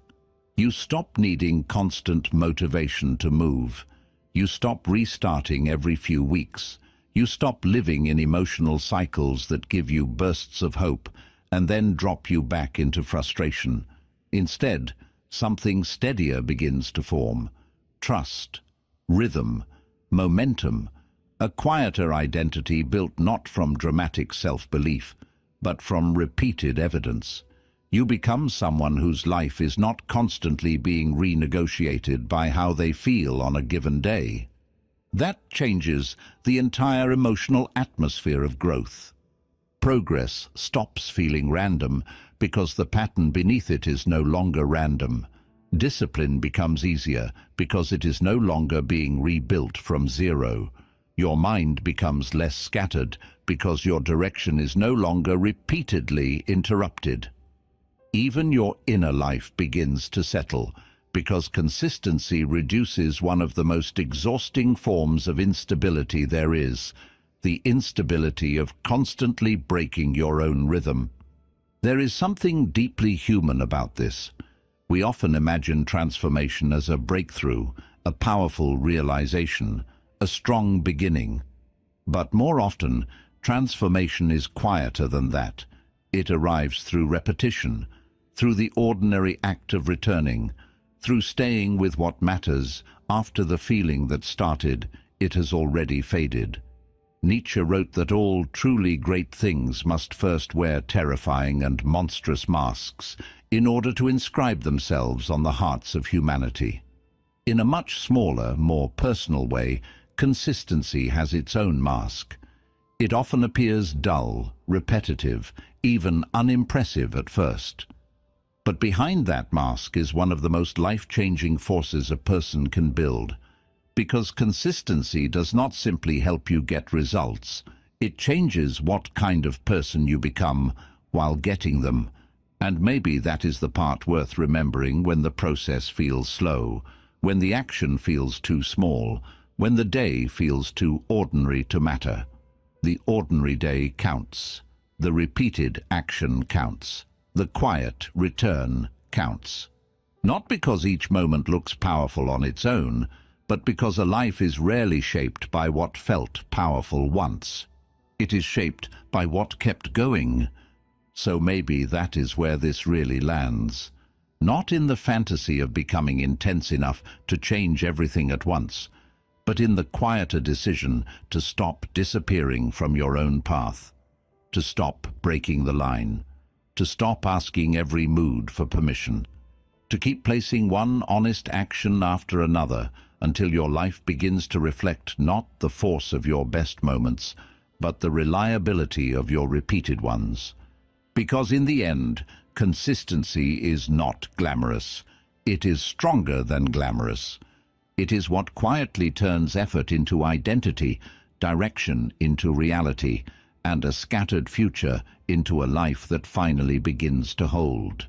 You stop needing constant motivation to move. You stop restarting every few weeks. You stop living in emotional cycles that give you bursts of hope and then drop you back into frustration. Instead, something steadier begins to form. Trust, rhythm, momentum, a quieter identity built not from dramatic self-belief, but from repeated evidence. You become someone whose life is not constantly being renegotiated by how they feel on a given day. That changes the entire emotional atmosphere of growth. Progress stops feeling random because the pattern beneath it is no longer random. Discipline becomes easier because it is no longer being rebuilt from zero. Your mind becomes less scattered because your direction is no longer repeatedly interrupted. Even your inner life begins to settle because consistency reduces one of the most exhausting forms of instability there is, the instability of constantly breaking your own rhythm. There is something deeply human about this. We often imagine transformation as a breakthrough, a powerful realization, a strong beginning. But more often, transformation is quieter than that. It arrives through repetition, through the ordinary act of returning, through staying with what matters after the feeling that started, it has already faded. Nietzsche wrote that all truly great things must first wear terrifying and monstrous masks in order to inscribe themselves on the hearts of humanity. In a much smaller, more personal way, consistency has its own mask. It often appears dull, repetitive, even unimpressive at first. But behind that mask is one of the most life-changing forces a person can build. Because consistency does not simply help you get results, it changes what kind of person you become while getting them. And maybe that is the part worth remembering when the process feels slow, when the action feels too small, when the day feels too ordinary to matter. The ordinary day counts. The repeated action counts. The quiet return counts. Not because each moment looks powerful on its own, but because a life is rarely shaped by what felt powerful once. It is shaped by what kept going. So maybe that is where this really lands. Not in the fantasy of becoming intense enough to change everything at once, but in the quieter decision to stop disappearing from your own path, to stop breaking the line, to stop asking every mood for permission, to keep placing one honest action after another until your life begins to reflect not the force of your best moments, but the reliability of your repeated ones. Because in the end, consistency is not glamorous. It is stronger than glamorous. It is what quietly turns effort into identity, direction into reality, and a scattered future into a life that finally begins to hold.